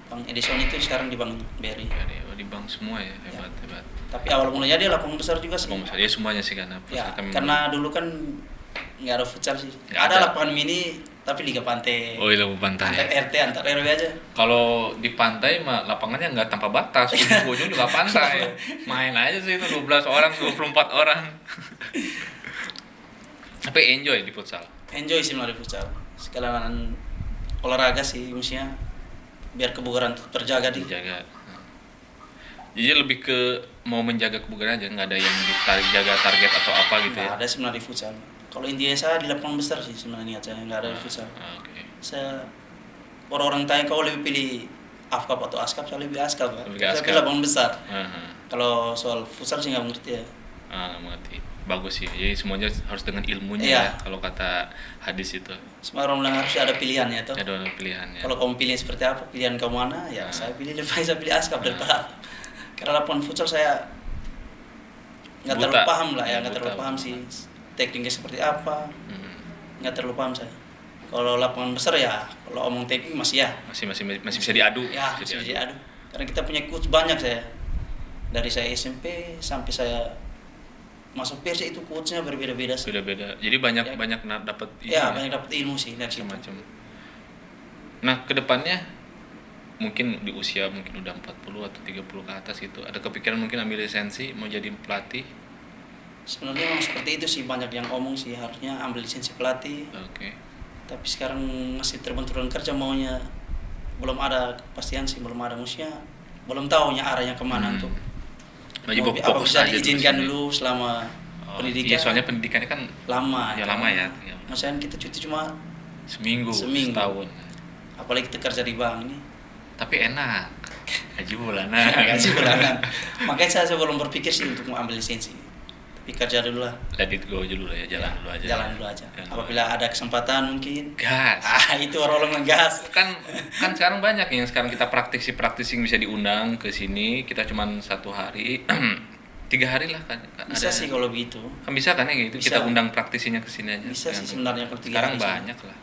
Bang Edison itu sekarang di Bank BRI. Oh, di bank semua ya, hebat, hebat. Tapi awal mulanya dia lapangan besar juga sih. Oh, ya semuanya sih karena Ya, futsal kami- karena dulu kan nggak ada futsal sih. Nggak Ada ada. lapangan mini tapi Liga Pantai. Oh, iya, pantai. Antar RT, antar RW aja. Kalau di pantai mah lapangannya nggak tanpa batas, ujung-ujung juga pantai. Main aja sih itu 12 orang, 24 orang. Tapi enjoy di futsal. Enjoy sih melalui futsal. Sekalian olahraga sih maksudnya biar kebugaran terjaga di. Dijaga. Jadi lebih ke mau menjaga kebugaran aja, nggak ada yang ditarik jaga target atau apa gitu ya. Nggak ada sih melalui futsal. Kalau intinya saya di lapangan besar sih sebenarnya niat saya, nggak ada di futsal. Oke. Saya orang-orang tanya kau lebih pilih AFKAP atau ASKAP, saya lebih ASKAP. Pak. Lebih Saya ASKAP. pilih lapangan besar. Aha. Kalau soal futsal sih nggak mengerti ya. Mengerti. Bagus sih. Jadi semuanya harus dengan ilmunya Iya. ya. Kalau kata hadis itu. Semua orang bilang harus ada pilihannya tuh. Ada pilihannya. Kalau kamu pilih seperti apa, pilihan kamu mana, ya saya pilih lebih baik saya pilih ASKAP daripada AFKAP. Karena lapangan futsal saya nggak Buta. terlalu paham lah ya, Ya, nggak terlalu buta. paham sih tekniknya seperti apa, Hmm. nggak terlalu paham saya. Kalau lapangan besar ya, kalau omong teknik masih ya, Masih bisa diadu. ya Bisa masih diadu. Karena kita punya coach banyak saya, dari saya SMP sampai saya masuk Persi itu coachnya berbeda-beda sih. Beda-beda. Jadi banyak Ya. banyak dapat Ya banyak dapat ilmu sih dari situ. macam-macam. Nah, kedepannya mungkin di usia mungkin udah 40 atau 30 ke atas gitu. Ada kepikiran mungkin ambil lisensi mau jadi pelatih. Sebenarnya memang seperti itu sih, banyak yang ngomong sih harusnya ambil lisensi pelatih. Oke. Tapi sekarang masih terbentur dengan kerja maunya, belum ada kepastian sih, belum ada musia, belum tahunya arahnya kemana untuk Jadi apa fokus bisa aja diizinkan sini. dulu selama pendidikan. Iya, soalnya pendidikannya kan lama ya lama ya. Maksudnya kita cuti cuma Seminggu, Seminggu. setahun. apalagi kita kerja di bank ini Tapi enak. Gaji bulanan. gaji bulanan. Makanya saya belum berpikir sih untuk mengambil lisensi, tapi kerja dulu lah. Let it go dulu lah ya, jalan dulu aja. Jalan dulu aja. Jalan dulu Apabila ada kesempatan mungkin. gas. Itu orang ngegas. kan sekarang banyak yang sekarang kita praktisi bisa diundang ke sini, kita cuman 1 hari 3 hari lah kan Bisa ada- sih kalau begitu. kan bisa kan ya gitu, Bisa. kita undang praktisinya ke sini aja. Bisa sih sebenarnya kalau 3 sekarang hari sih. banyak lah.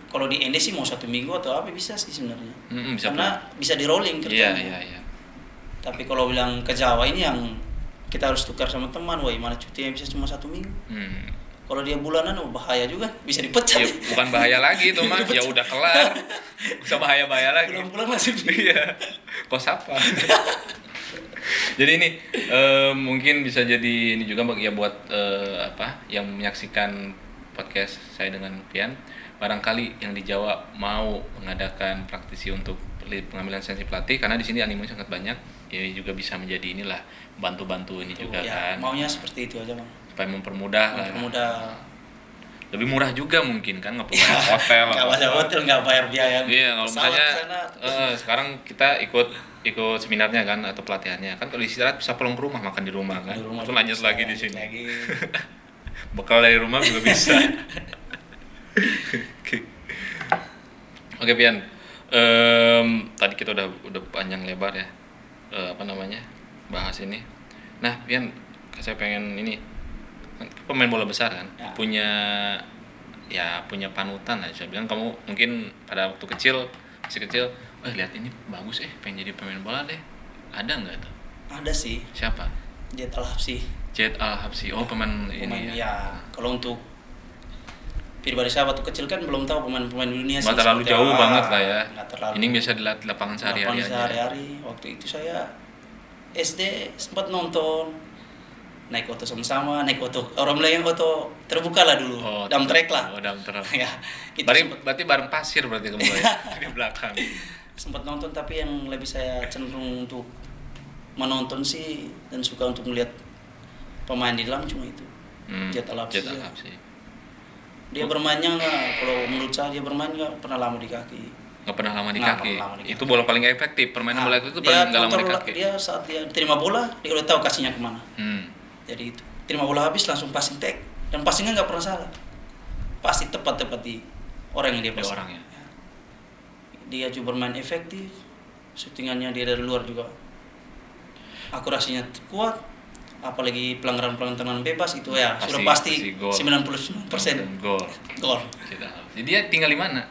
Kalau di ND sih mau 1 minggu atau apa bisa sih sebenarnya. Bisa Karena bisa di rolling iya kerjanya. iya. Tapi kalau bilang ke Jawa ini yang kita harus tukar sama teman, wah mana cutinya bisa cuma 1 minggu. Kalau dia bulanan, bahaya juga, bisa dipecat. Ya, bukan bahaya lagi itu mah, ya udah kelar. Usah bahaya lagi. Pulang-pulang langsung. Iya. Kos apa? Jadi ini mungkin bisa jadi ini juga ya buat yang menyaksikan podcast saya dengan Pian, barangkali yang di Jawa mau mengadakan praktisi untuk pengambilan lisensi pelatih, karena di sini animo sangat banyak, ya juga bisa menjadi inilah bantu-bantu ini juga Ya, kan, maunya seperti itu aja bang. supaya mempermudah lah. Mempermudah. Lebih murah juga mungkin kan, nggak perlu bayar hotel. Nggak atau bayar apa. hotel, nggak bayar biaya. Iya, kalau pesawat misalnya sana. sekarang kita ikut seminarnya kan atau pelatihannya kan, kalau istirahat bisa pulang ke rumah, makan di rumah kan, Di rumah terus lanjut bisa, lagi di sini. lagi. Bekal dari rumah juga bisa. Oke Pian, tadi kita udah panjang lebar ya, bahas ini. Nah Pian, saya pengen ini, pemain bola besar kan, Ya. punya panutan lah. Saya bilang kamu mungkin pada waktu masih kecil, lihat ini bagus, pengen jadi pemain bola deh. Ada nggak tuh? Ada sih, Siapa? Jet Al-Habsyi. Jet Al-Habsyi. Oh pemain ini ya. Ya, kalau untuk pribadi saya waktu kecil kan belum tahu pemain-pemain dunia sih. Nggak terlalu seperti jauh apa. banget lah ya. Nggak terlalu. Ini biasa dilihat di lapangan sehari-hari Lapangan aja. sehari-hari. Waktu itu saya SD sempat nonton, naik oto sama-sama, naik oto. Orang bilang yang oto terbuka lah dulu, dump track lah. Oh, dump track. Ya, itu Berarti bareng pasir berarti kamu ya di belakang. sempat nonton, tapi yang lebih saya cenderung untuk menonton sih dan suka untuk melihat pemain di dalam cuma itu. Jet Al-Habsyi. Jet Al-Habsyi. Dia bermainnya nggak, kalau menurut saya dia bermain nggak pernah lama di kaki. Nggak pernah lama di Nggak kaki. pernah lama di kaki. Itu bola paling efektif. Permainan bola itu dia paling nggak lama di kontrol, kaki. dia saat dia terima bola dia udah tahu kasihnya kemana. Hmm. Jadi itu terima bola habis langsung passing tag, dan passingnya nggak pernah salah, pasti tepat di orang yang dia Ada passing. orang ya. Dia juga bermain efektif, syutingannya dia dari luar juga. akurasinya kuat, apalagi pelanggaran tendangan bebas itu ya sudah pasti gol. 99% Gol. gol. Jadi dia tinggal di mana?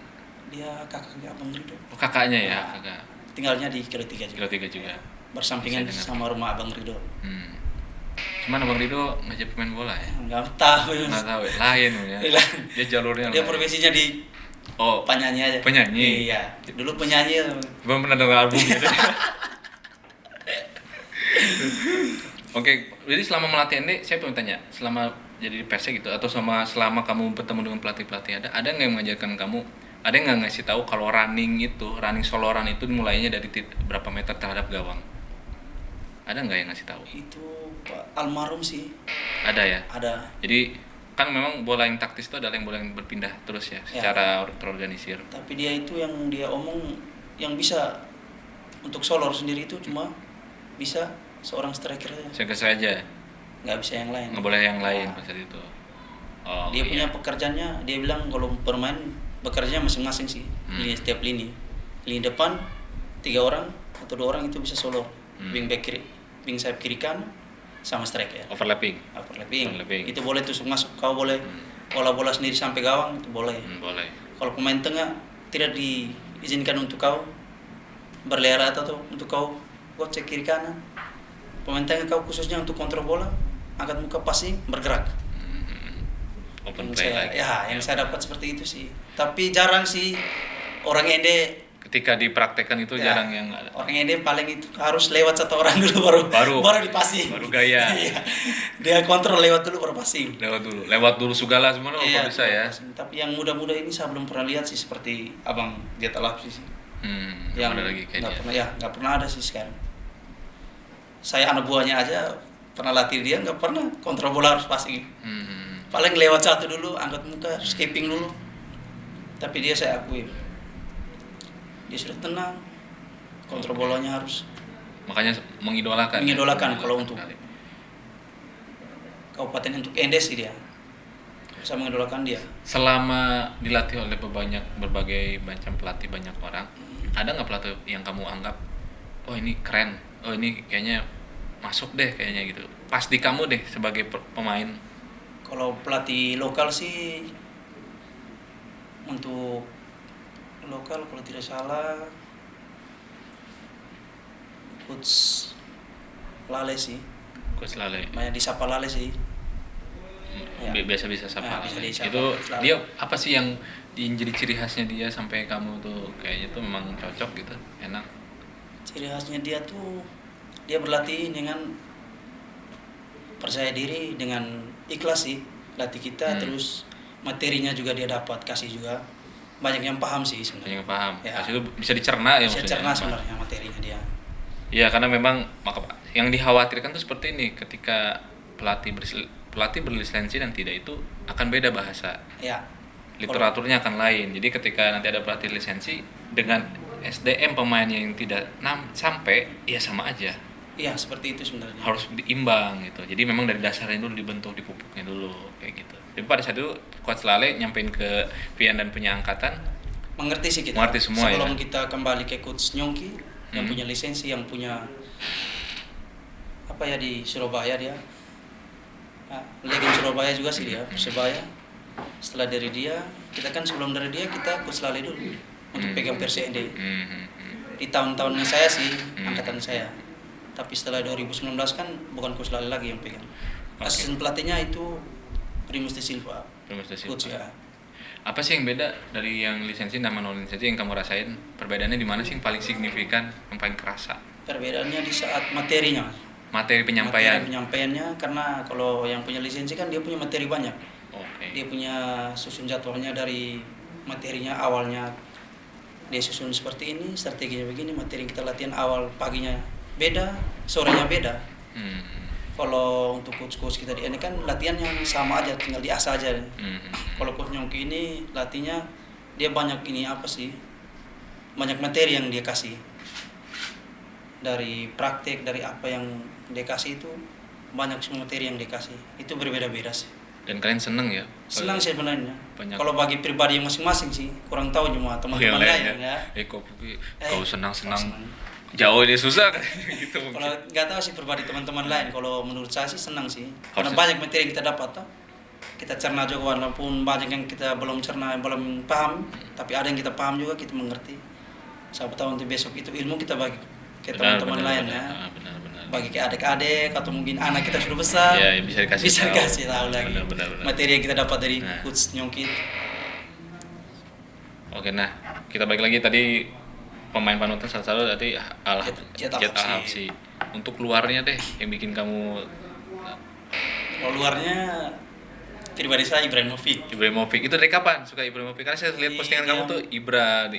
Dia kakaknya Abang Rido. Oh, kakaknya ya, kakak. Tinggalnya di Kilo 3 juga. Kilo 3 juga. Bersampingan Bisa dengar. sama rumah Abang Rido. Cuman Abang Rido ngajak pemain bola ya? Enggak tahu. Nggak tahu ya, lain ya. Dia jalurnya Dia lain. profesinya di penyanyi aja. Penyanyi? Iya. Dulu penyanyi. Belum pernah dengar album gitu. Oke, jadi selama melatih Ende, saya pengen tanya, selama jadi di Persik gitu, atau selama kamu bertemu dengan pelatih-pelatih, ada nggak yang mengajarkan kamu, ada yang nggak ngasih tahu kalau running solo run itu mulainya dari berapa meter terhadap gawang? Ada nggak yang ngasih tahu? Itu Pak almarhum sih. Ada ya? Ada. Jadi kan memang bola yang taktis itu adalah yang bola yang berpindah terus ya, secara terorganisir. Tapi dia itu yang dia omong, yang bisa untuk solor sendiri itu cuma bisa seorang striker aja. Striker saja. Nggak bisa yang lain. Nggak boleh yang lain pas saat itu. Oh, Dia iya. punya pekerjaannya, dia bilang kalau bermain bekerja masing-masing sih. Setiap lini. Lini depan 3 orang atau 2 orang itu bisa solor. Wing back kiri, wing sayap kiri kanan sama striker. Overlapping. Overlapping. Itu boleh tusuk masuk, kau boleh bola-bola sendiri sampai gawang itu boleh. Boleh. Kalau pemain tengah tidak diizinkan untuk kau berlari atau untuk kau gocek kiri kanan. Pemain tengah kau khususnya untuk kontrol bola, angkat muka passing, bergerak. Open Yang play saya, lagi. yang saya dapat seperti itu sih. Tapi jarang sih orang Ende. Ketika dipraktekkan itu jarang yang ada. Orang Ende paling itu harus lewat satu orang dulu baru dipasing. Baru gaya. Iya. Dia kontrol lewat dulu baru passing. Lewat dulu segala semua kok bisa ya. Passing. Tapi yang muda-muda ini saya belum pernah lihat sih seperti Abang Jet Alapsi sih. Yang ada lagi kayak dia. Nggak pernah ada sih sekarang. Saya anak buahnya aja pernah latih dia, nggak pernah kontrol bola harus passing. Paling lewat satu dulu, angkat muka, skipping dulu. Tapi dia saya akui, dia sudah tenang, kontrol bolanya harus. Makanya mengidolakan. Kalau untuk kabupaten untuk Ende sih dia, saya mengidolakan dia. Selama dilatih oleh berbagai macam pelatih banyak orang, ada nggak pelatih yang kamu anggap, oh ini keren, oh ini kayaknya masuk deh kayaknya gitu, pas di kamu deh sebagai pemain? Kalau pelatih lokal sih, untuk lokal kalau tidak salah Coach Lale sih. Coach Lale. Banyak disapa Lale sih. Ya. Biasa sapa. Bisa disapa Itu Lale. dia apa sih yang jadi ciri khasnya dia sampai kamu tuh kayaknya tuh memang cocok gitu, enak? Ciri khasnya dia tuh dia berlatih dengan percaya diri, dengan ikhlas sih latih kita. Terus materinya juga dia dapat kasih juga, banyak yang paham sih sebenarnya. Banyak yang paham. Ya. Pas itu bisa dicerna ya Bisa maksudnya. cerna sebenarnya materinya dia. Iya, karena memang yang dikhawatirkan tuh seperti ini, ketika pelatih berlisensi dan tidak, itu akan beda bahasa. Ya. Literaturnya akan lain. Jadi ketika nanti ada pelatih lisensi dengan SDM pemain yang tidak sampai, ya sama aja. Iya, seperti itu sebenarnya. Harus diimbang gitu. Jadi memang dari dasarnya dulu dibentuk, dipupuknya dulu kayak gitu. Tapi pada saat itu Coach Lale nyampein ke Pian dan punya angkatan, mengerti sih kita. Mengerti semua. Sebelum ya. kita kembali ke Coach Nyongki yang punya lisensi, yang punya di Surabaya dia. Nah, legend Surabaya juga sih dia, Persebaya. Setelah dari dia, kita kan sebelum dari dia kita Coach Lale dulu untuk pegang Persib Ende. Di tahun-tahunnya saya sih, angkatan saya. Tapi setelah 2019 kan bukan Coach Lale lagi yang pegang. Asisten pelatihnya itu Primus de Silva. Coach ya. Apa sih yang beda dari yang lisensi sama non lisensi yang kamu rasain? Perbedaannya di mana sih yang paling signifikan, yang paling kerasa? Perbedaannya di saat materinya. Materi penyampaian. Materi penyampaiannya, karena kalau yang punya lisensi kan dia punya materi banyak. Oke. Dia punya susun jadwalnya dari materinya awalnya. Dia susun seperti ini, strateginya begini, materi yang kita latihan awal paginya beda, sorenya beda. Kalau untuk coach kita di ini kan latihan yang sama aja, tinggal diasah aja. Kalau Coach Nyongki ini latihnya dia banyak banyak materi yang dia kasih. Dari praktek, dari apa yang dia kasih itu banyak semua materi yang dia kasih. Itu berbeda-beda sih. Dan kalian seneng ya? Senang sih sebenarnya. Banyak. Kalau bagi pribadi yang masing-masing sih kurang tahu cuma teman-teman lain ya. Kau senang-senang Jauh ini susah kan gitu mungkin. Kalau nggak tahu sih pribadi teman-teman lain, kalau menurut saya sih senang sih. Karena Kalau banyak materi yang kita dapat toh. Kita cerna juga walaupun banyak yang kita belum cerna, belum paham, tapi ada yang kita paham juga, kita mengerti. Siapa tahu nanti besok itu ilmu kita bagi ke teman-teman lain ya. Benar. Bagi ke adik-adik atau mungkin anak kita sudah besar. Ya, bisa dikasih tahu lagi. Benar. Materi yang kita dapat dari coach Nyongkit. Oke, nah kita balik lagi tadi pemain panutan salah satu tadi Jet Al-Habsyi. Untuk luarnya deh yang bikin kamu Kalau luarnya pribadi saya Ibrahimovic. Ibrahimovic. Itu dari kapan suka Ibrahimovic? Karena saya lihat postingan kamu tuh Ibra.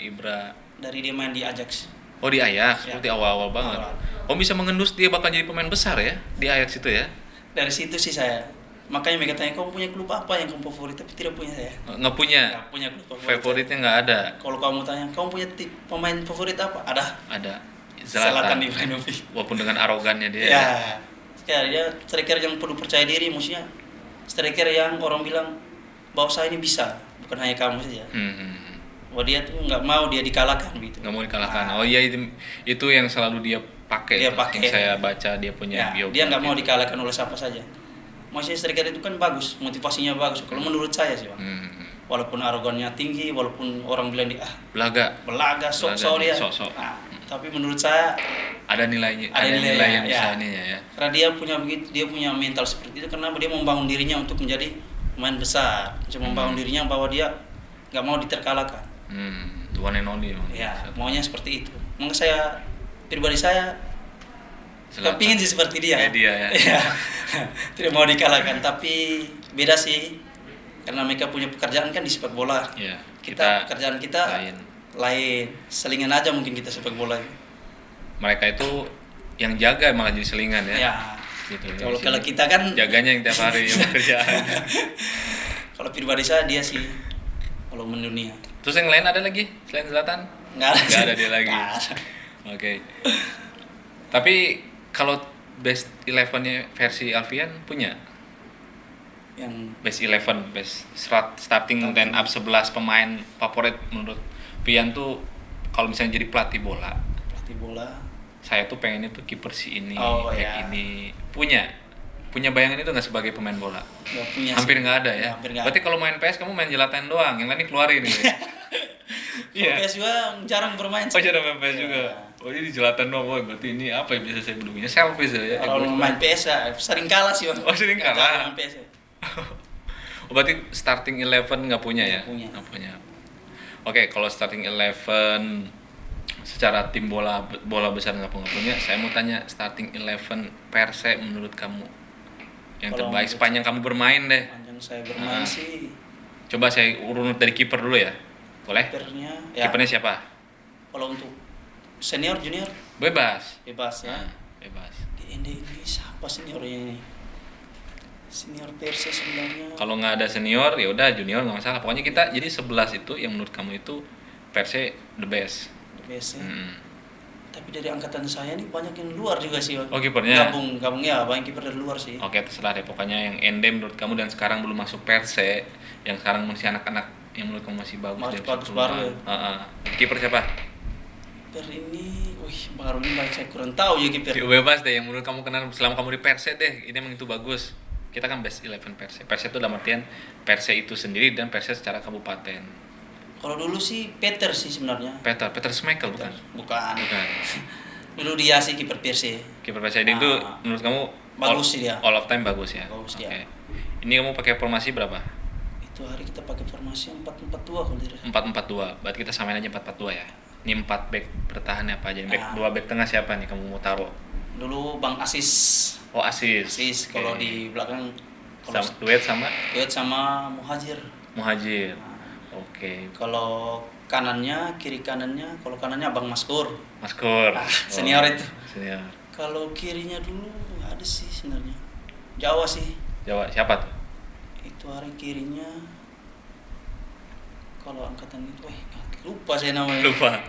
Dari dia main di Ajax. Oh di Ajax, Ya. seperti awal-awal banget. Awal. Oh bisa mengendus dia bakal jadi pemain besar ya di Ajax itu ya? Dari situ sih saya. Makanya mereka tanya, kamu punya klub apa yang kamu favorit? Tapi tidak punya saya. Nggak punya. Nggak punya klub favorit. Favoritnya nggak ada. Kalau kamu tanya, kamu punya pemain favorit apa? Ada. Ada. Zlatan Ibrahimovic. Walaupun dengan arogannya dia. Ya, dia striker yang perlu percaya diri, maksudnya striker yang orang bilang bahwa saya ini bisa, bukan hanya kamu saja. Bahwa dia tuh nggak mau dia dikalahkan gitu. Nggak mau dikalahkan. Oh iya itu yang selalu dia pakai. Dia Itu pakai. yang saya baca dia punya Ya, biografi. dia nggak mau dikalahkan oleh siapa saja. Maksudnya striker itu kan bagus, motivasinya bagus. Kalau menurut saya sih, Bang. Walaupun arogannya tinggi, walaupun orang bilang dia belaga, sok-sok dia. Sok-sok. Nah, tapi menurut saya ada nilainya, ada nilai yang bisa ininya ya. Karena dia punya begitu, dia punya mental seperti itu karena dia membangun dirinya untuk menjadi pemain besar, cuma membangun dirinya bahwa dia nggak mau diterkalahkan. The one and only. Ya, maunya seperti itu. Maka saya pribadi saya Zlatan. kepingin sih seperti dia. Kayak dia ya. Iya. Tidak mau dikalahkan, tapi beda sih. Karena mereka punya pekerjaan kan di sepak bola. Iya. Kita pekerjaan kita lain. Selingan aja mungkin kita sepak bola. Mereka itu yang jaga malah jadi selingan ya. Ya. Gitu. Kalau kita kan jaganya yang tiap hari yang kerjaan. Kalau pribadi saya dia sih kalau mendunia. Terus yang lain ada lagi selain Zlatan? Nggak ada dia lagi. Nggak ada. Oke. Tapi kalau best 11-nya versi Alfian punya? Yang Best 11, starting 10 up 11 pemain favorit menurut Pian tuh kalau misalnya jadi pelatih bola. Saya tuh pengen itu kiper si ini, ini. Punya bayangan itu nggak sebagai pemain bola? Nggak punya. Hampir nggak ada ya. Berarti ada. kalau main PS kamu main Zlatan doang, yang lain keluarin gitu. Iya. PS juga jarang bermain. Oh jarang main PS juga. Oh ini Zlatan doang, oh, berarti ini apa yang bisa saya beduminya? Selfish ya. Kalau main PS ya sering kalah sih. Oh sering kalah. Main PS ya. Oh, berarti starting 11 nggak punya ya? Nggak punya. Oke, kalau starting 11 secara tim bola besar nggak punya. Saya mau tanya starting 11 Perse menurut kamu yang Kalau terbaik sepanjang kamu bermain deh. Sepanjang saya bermain sih. Coba saya urut dari kiper dulu ya. Boleh? Kipernya siapa? Kalau untuk senior, junior Bebas ya. Bebas. Di ini siapa seniornya ini? Senior Perse sebenarnya. Kalau nggak ada senior ya udah junior nggak masalah. Pokoknya kita jadi 11 itu yang menurut kamu itu Perse the best. Biasa. Tapi dari angkatan saya nih banyak yang luar juga sih. Oh kipernya. Gabung ya, banyak kiper dari luar sih. Oke, terserah deh. Pokoknya yang endem menurut kamu dan sekarang belum masuk Perse, yang sekarang masih anak-anak yang menurut kamu masih bagus. Bagus baru ya. Kiper siapa? Kiper ini, baru ini banyak saya kurang tahu ya kiper. Bebas deh, yang menurut kamu kenal selama kamu di Perse deh. Ini emang itu bagus. Kita kan best 11 Perse. Perse itu dalam artian Perse itu sendiri dan Perse secara kabupaten. Kalau dulu sih Peter sih sebenarnya. Peter Schmeichel bukan? Bukan. Dulu dia sih kiper Perse. Kiper Perse itu menurut kamu bagus sih dia. All of time bagus ya. Bagus dia. Ini kamu pakai formasi berapa? Itu hari kita pakai formasi 4-4-2 kalau tidak. 4-4-2. Berarti kita samain aja 4-4-2 ya. Ini 4 back bertahan apa aja? Back 2 back tengah siapa nih kamu mau taruh? Dulu Bang Asis. Oh Asis. Kalau di belakang duet sama Muhajir. Oke. Kalau kiri kanannya, kalau kanannya Abang Maskur. Senior itu. Senior. Kalau kirinya dulu ada sih sebenarnya. Jawa Siapa tuh? Itu hari kirinya. Kalau angkatan itu, lupa saya namanya.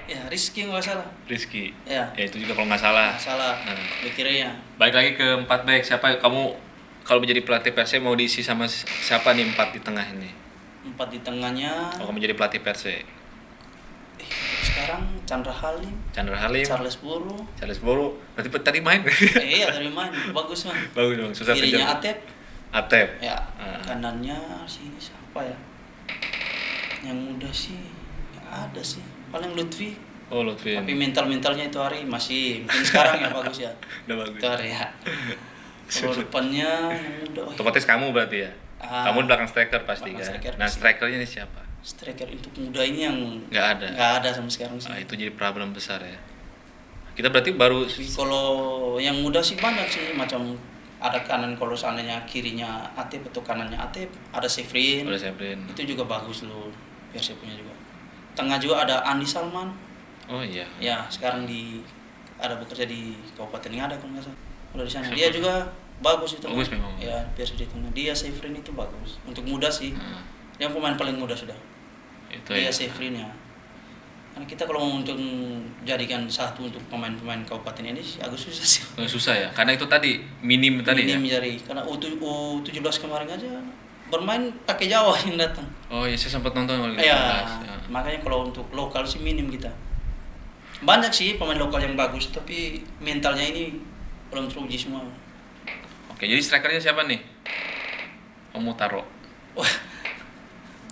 Ya, Rizky nggak salah. Ya itu juga kalau nggak salah. Pikirnya. Baik lagi ke 4 back. Siapa kamu kalau menjadi pelatih Perse mau diisi sama siapa nih 4 di tengah ini? 4 di tengahnya. Kalau kamu jadi pelatih Perse. Sekarang Chandra Halim, Charles Buru. Charles Boro. Berarti tadi main. Iya dari main bagus man. Bagus dong, susah Kirinya terjawab. Atep, Atep. ya kanannya sini siapa ya? Yang muda sih nggak ada sih, paling Lutfi. Oh, Lutfi. Tapi mentalnya itu hari masih mungkin sekarang ya bagus ya. Udah bagus. Itu hari ya. Kalau depannya yang muda. Otomatis kamu berarti ya. Kamu di belakang striker pasti belakang kan. striker Nah, pasti. strikernya ini siapa? Striker untuk muda ini yang Nggak ada. nggak ada sama sekarang sih. Itu jadi problem besar ya. Kita berarti baru Tapi kalau yang muda sih banyak sih, macam ada kanan kalau seandainya kirinya Atep atau kanannya Atep, ada Sefrin. udah Sebrin. Itu juga bagus loh, Persib punya juga. Tengah juga ada Andi Salman. Oh iya. Ya, sekarang ada bekerja di Kabupaten Ngada kalau nggak salah. Kalau di sana dia juga bagus itu. Bagus memang. Ya, Persib di tengah. Dia Sefrin itu bagus. Untuk muda sih. Dia pemain paling muda sudah. Itu Dia ya. Sefrin ya. Karena kita kalau mau untuk jadikan satu untuk pemain-pemain kabupaten ini sih agak susah sih. Susah ya. Karena itu tadi minim tadi ya. Minim dari karena U17 kemarin aja bermain pakai Jawa yang datang. Oh iya, saya sempat nonton kalau Ya, ya. makanya kalau untuk lokal sih minim kita. Banyak sih pemain lokal yang bagus, tapi mentalnya ini belum teruji semua. Oke, jadi strikernya siapa nih? Kamu taruh Wah,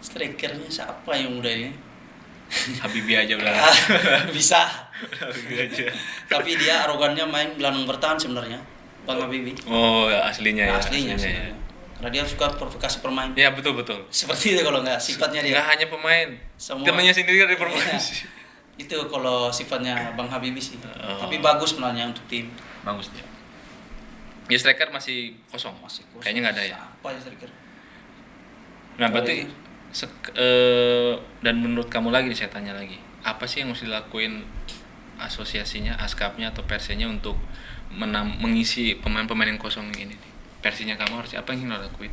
strikernya siapa yang muda ini? Habibie aja udah. Bisa. Habibie aja. Tapi dia arogannya main gelandang bertahan sebenarnya, Bang Habibie. Oh, ya, aslinya ya. Aslinya sih. ya. Karena dia suka provokasi permain. Ya, betul. Seperti itu kalau nggak sifatnya dia. Nggak hanya pemain. Semua. Temannya sendiri dari Iya. permainan. Itu kalau sifatnya Bang Habibie sih. Oh. Tapi bagus sebenarnya untuk tim. Bagus dia. Ya, striker masih kosong. Masih kosong. Kayaknya nggak ada ya. Apa ya striker? Nah, berarti dan menurut kamu lagi nih, saya tanya lagi, apa sih yang mesti dilakuin asosiasinya, askapnya atau persinya untuk mengisi pemain-pemain yang kosong ini? Persinya kamu harus apa yang harus lakuin?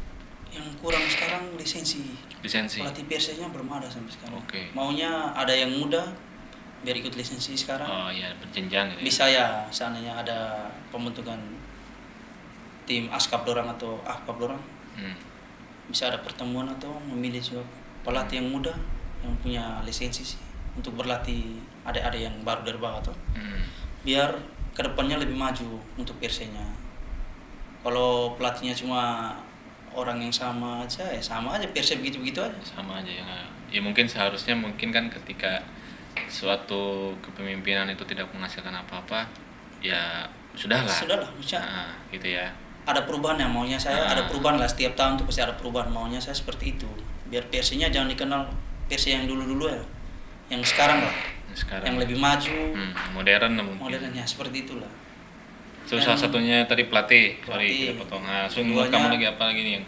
Yang kurang sekarang lisensi. Pelatih Persenya belum ada sampai sekarang. Oke. Maunya ada yang muda biar ikut lisensi sekarang. Oh iya, berjenjang gitu. Bisa ya, seandainya ada pembentukan tim askap dorang atau ahkap dorang. Bisa ada pertemuan atau memilih juga pelatih yang muda yang punya lisensi sih untuk berlatih adik-adik yang baru dari bawah tuh. Biar kedepannya lebih maju untuk Persenya. Kalau pelatihnya cuma orang yang sama aja ya sama aja, Persib begitu-begitu aja. Sama aja ya. Ya mungkin seharusnya kan ketika suatu kepemimpinan itu tidak menghasilkan apa-apa, ya sudahlah. Bisa. Nah, gitu ya. Ada perubahan ya, maunya saya ada perubahan lah, setiap tahun tuh pasti ada perubahan, maunya saya seperti itu. Biar Persinya jangan dikenal Persi yang dulu-dulu ya, yang sekarang lah, yang lebih maju, modern mungkin. modernnya seperti itulah. So, salah satunya tadi pelatih. Sorry, kita potong. So, menurut kamu lagi apa lagi nih yang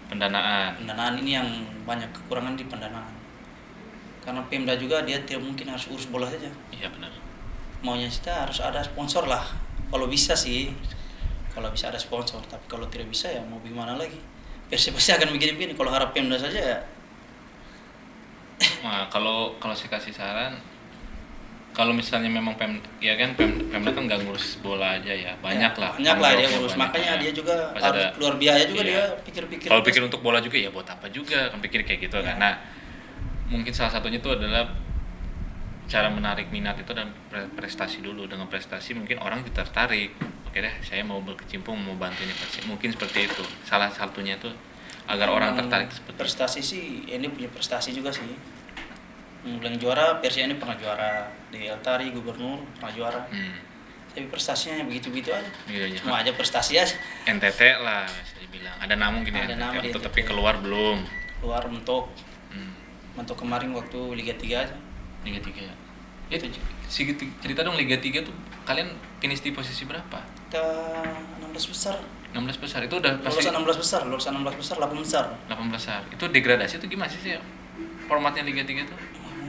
pendanaan ini yang banyak kekurangan di pendanaan, karena Pemda juga dia tidak mungkin harus urus bola saja. Iya benar. Maunya kita harus ada sponsor lah, kalau bisa sih. Kalau bisa ada sponsor, tapi kalau tidak bisa ya mau gimana lagi. Persib pasti akan begini-begini kalau harap Pemda saja ya. Nah, kalau saya kasih saran, kalau misalnya memang Pemda kan nggak ngurus bola aja ya, banyak lah. Banyak lah dia ngurus, makanya dia juga Pas harus ada, keluar biaya juga, iya. dia pikir-pikir. Kalau pikir untuk bola juga ya buat apa juga, kan pikir kayak gitu kan. Nah, mungkin salah satunya itu adalah cara menarik minat itu dan prestasi dulu. Dengan prestasi mungkin orang tertarik. Oke deh, saya mau berkecimpung, mau bantu ini Persib. Mungkin seperti itu. Salah satunya itu agar orang tertarik seperti itu. Prestasi sih, ini punya prestasi juga sih. Yang juara Persib ini pernah juara di Eltari, Gubernur pernah juara. Tapi prestasinya begitu-begitu aja. Iya. Cuma aja prestasi aja. NTT lah bisa dibilang. Ada nama mungkin ya Ada nama di NTT, NTT. tapi keluar belum. Keluar mentok kemarin waktu Liga 3 aja. Liga 3 ya. Itu cerita dong Liga 3 tuh kalian finish di posisi berapa? Kita 16 besar. 16 besar. Itu udah pasti Lulusan 16 besar, 8 besar. 8 besar. Itu degradasi itu gimana sih formatnya Liga 3 tuh?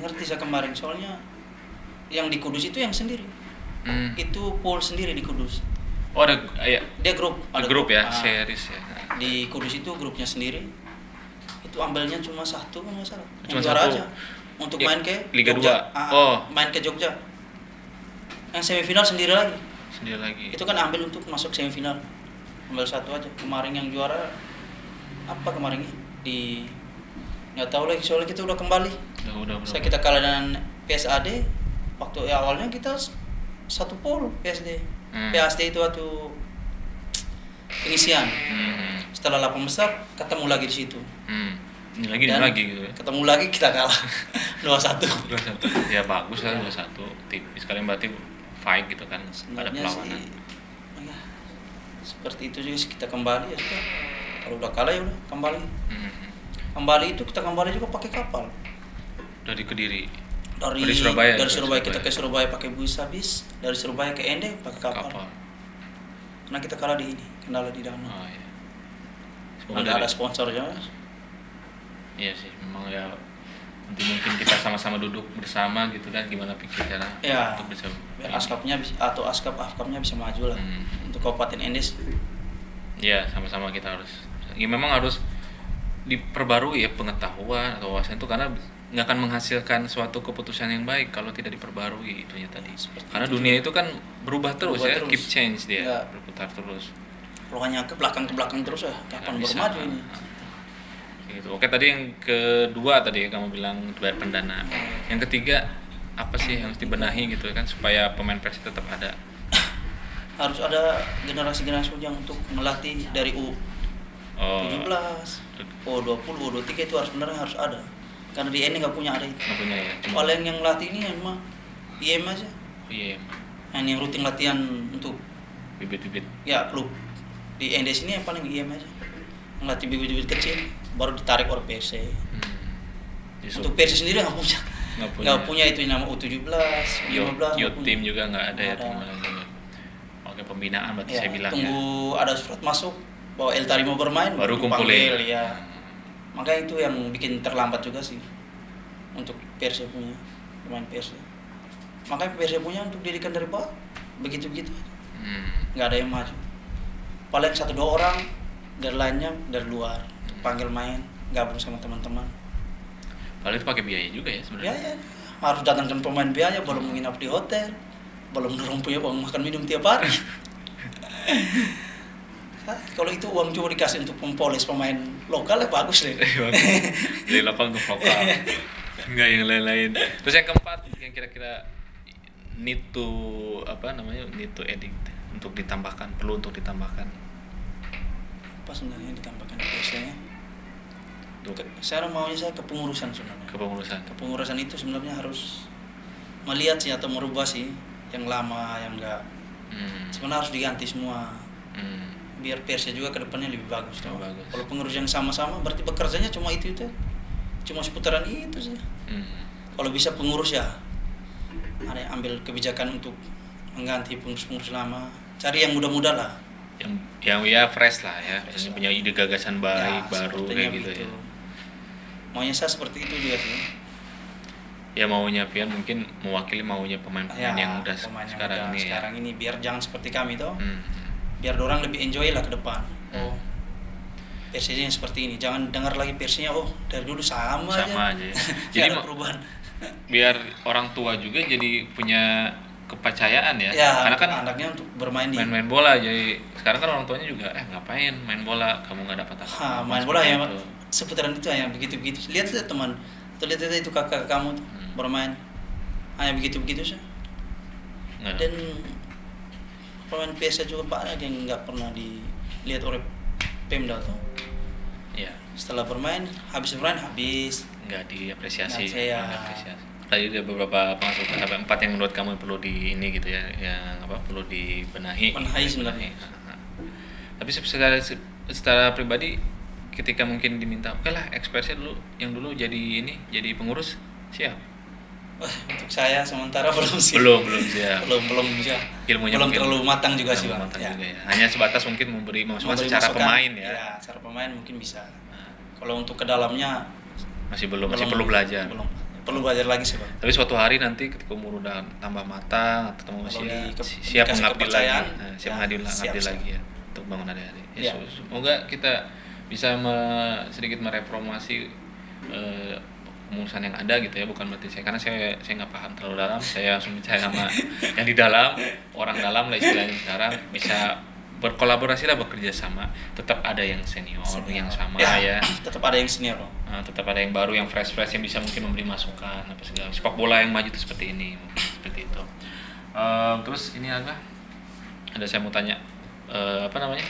Ngerti saya kemarin, soalnya yang di Kudus itu yang sendiri. Itu pool sendiri di Kudus. Oh, ada ya. Dia grup, ada Grup ya, series ya. Di Kudus itu grupnya sendiri. Itu ambilnya cuma satu kan nggak salah. Cuma Yang juara satu. aja. Untuk Ya, main ke Liga Jogja. 2. Main ke Jogja. Yang semifinal sendiri lagi. Sendiri lagi. Itu kan ambil untuk masuk semifinal. Ambil satu aja. Kemarin yang juara apa kemarin nggak tahu lagi, soalnya kita udah kembali. Udah. Kita kalah dengan PSAD waktu awalnya kita satu pool PSD. PSD itu waktu pengisian. Setelah 8 besar ketemu lagi di situ. Ini lagi gitu ya. Ketemu lagi kita kalah 2-1. 2-1. Ya bagus lah 2-1. Tipis kalian berarti fight gitu kan. Ada Sebenarnya perlawanan. ya, seperti itu juga sih, kita kembali ya sudah. Kalau udah kalah ya udah kembali. Kembali itu kita kembali juga pakai kapal. Dari Kediri. Dari Surabaya. Dari Surabaya kita ke Surabaya pakai bus habis. Dari Surabaya ke Ende pakai kapal. Karena kita kalah di ini, kendala di danau. Oh iya. Semoga ada sponsornya. Iya sih, memang ya nanti mungkin kita sama-sama duduk bersama gitu kan, gimana pikirnya ya, untuk bisa biar askapnya atau afkapnya bisa maju lah untuk Kabupaten Endes. Iya, sama-sama kita harus. Ya memang harus diperbarui ya pengetahuan atau wawasan itu, karena nggak akan menghasilkan suatu keputusan yang baik kalau tidak diperbarui itunya tadi. Karena dunia itu kan berubah terus ya, keep change dia, berputar terus. Kalau hanya ke belakang terus ya, kapan baru maju ini? Gitu. Oke, tadi yang kedua tadi kamu bilang bayar pendana. Yang ketiga apa sih yang harus dibenahi gitu kan supaya pemain Persib tetap ada? Harus ada generasi-generasi yang untuk melatih dari U17, U20, U23 itu harus benar harus ada. Karena di ini nggak punya ada itu. Nggak punya ya. Paling yang latih ini emang IM aja. Iya. Yang rutin latihan untuk bibit-bibit. Ya klub di Endes ini yang paling IM aja. Yang latih bibit-bibit kecil baru ditarik oleh PC. Untuk PC sendiri nggak punya itu yang nama U17, U15. Youth team juga nggak ada ya. Oke, pembinaan berarti saya bilang tunggu ada surat masuk bahwa Eltari mau bermain baru kumpulin ya. Makanya itu yang bikin terlambat juga sih untuk Persib punya pemain Persib. Makanya Persib punya untuk didikan dari bawah begitu-begitu aja. Nggak ada yang maju. Paling 1-2 orang dari lainnya dari luar panggil main gabung sama teman-teman. Kalau itu pakai biaya juga ya sebenarnya. Biaya harus datangkan pemain biaya, belum menginap di hotel, belum dorong punya uang makan minum tiap hari. Kalau itu uang cuma dikasih untuk mempolis pemain lokal ya bagus deh. Dari lokal untuk lokal. Enggak yang lain-lain. Terus yang keempat yang kira-kira need to edit untuk ditambahkan, perlu untuk ditambahkan. Apa sebenarnya yang ditambahkan biasanya? Saya maunya saya kepengurusan sebenarnya. Kepengurusan itu sebenarnya harus melihat sih atau merubah sih yang lama yang enggak. Sebenarnya harus diganti semua. Biar Persnya juga ke depannya lebih bagus. Kalau pengurus yang sama-sama berarti bekerjanya cuma itu. Cuma seputaran itu sih. Kalau bisa pengurus ya ada yang ambil kebijakan untuk mengganti pengurus lama. Cari yang muda-muda lah. Yang ya fresh lah ya. Yang punya ide gagasan baik baru kayak gitu ya. Maunya saya seperti itu juga sih. Ya maunya Pian mungkin mewakili maunya pemain-pemain yang udah sekarang ini biar jangan seperti kami toh. Biar orang lebih enjoy lah ke depan. Versinya seperti ini, jangan dengar lagi versinya dari dulu sama aja. Ya. Jadi perubahan. Biar orang tua juga jadi punya kepercayaan ya. Karena kan anaknya untuk bermain main bola, jadi sekarang kan orang tuanya juga ngapain main bola, kamu nggak dapat apa. Main bola ya seputaran itu yang begitu-begitu. Lihat saja teman, lihat saja itu kakak kamu tuh bermain hanya begitu-begitu saja. Dan pemain biasa juga banyak yang nggak pernah dilihat oleh Pemda tuh. Ya. Setelah bermain habis nggak diapresiasi. Tadi ada beberapa pengasuhan sampai 4 yang menurut kamu perlu gitu ya, yang perlu dibenahi sebenarnya. Tapi secara pribadi ketika mungkin diminta, oke lah ekspresi dulu jadi pengurus siap. Untuk saya sementara belum siap. Belum siap. Belum siap. Ilmunya belum terlalu matang juga sih, Bang. Ya. Hanya sebatas mungkin memberi masukan secara pemain ya. Ya, secara pemain mungkin bisa. Kalau untuk ke dalamnya masih perlu belajar. Perlu belajar lagi sih, Bang. Tapi suatu hari nanti ketika umur udah tambah matang atau siap mengabdi lagi. Siap mengabdi lagi ya untuk bangun adik-adik. Semoga kita bisa sedikit mereformasi pengurusan yang ada gitu ya, bukan berarti karena saya nggak paham terlalu dalam, saya langsung percaya sama yang di dalam, orang dalam lah istilahnya sekarang, bisa berkolaborasi lah, bekerja sama, tetap ada yang senior. Yang sama ya tetap ada yang senior, tetap ada yang baru, yang fresh yang bisa mungkin memberi masukan apa segala. Sepak bola yang maju itu seperti ini, seperti seperti itu. Terus ini apa? Ada saya mau tanya, apa namanya?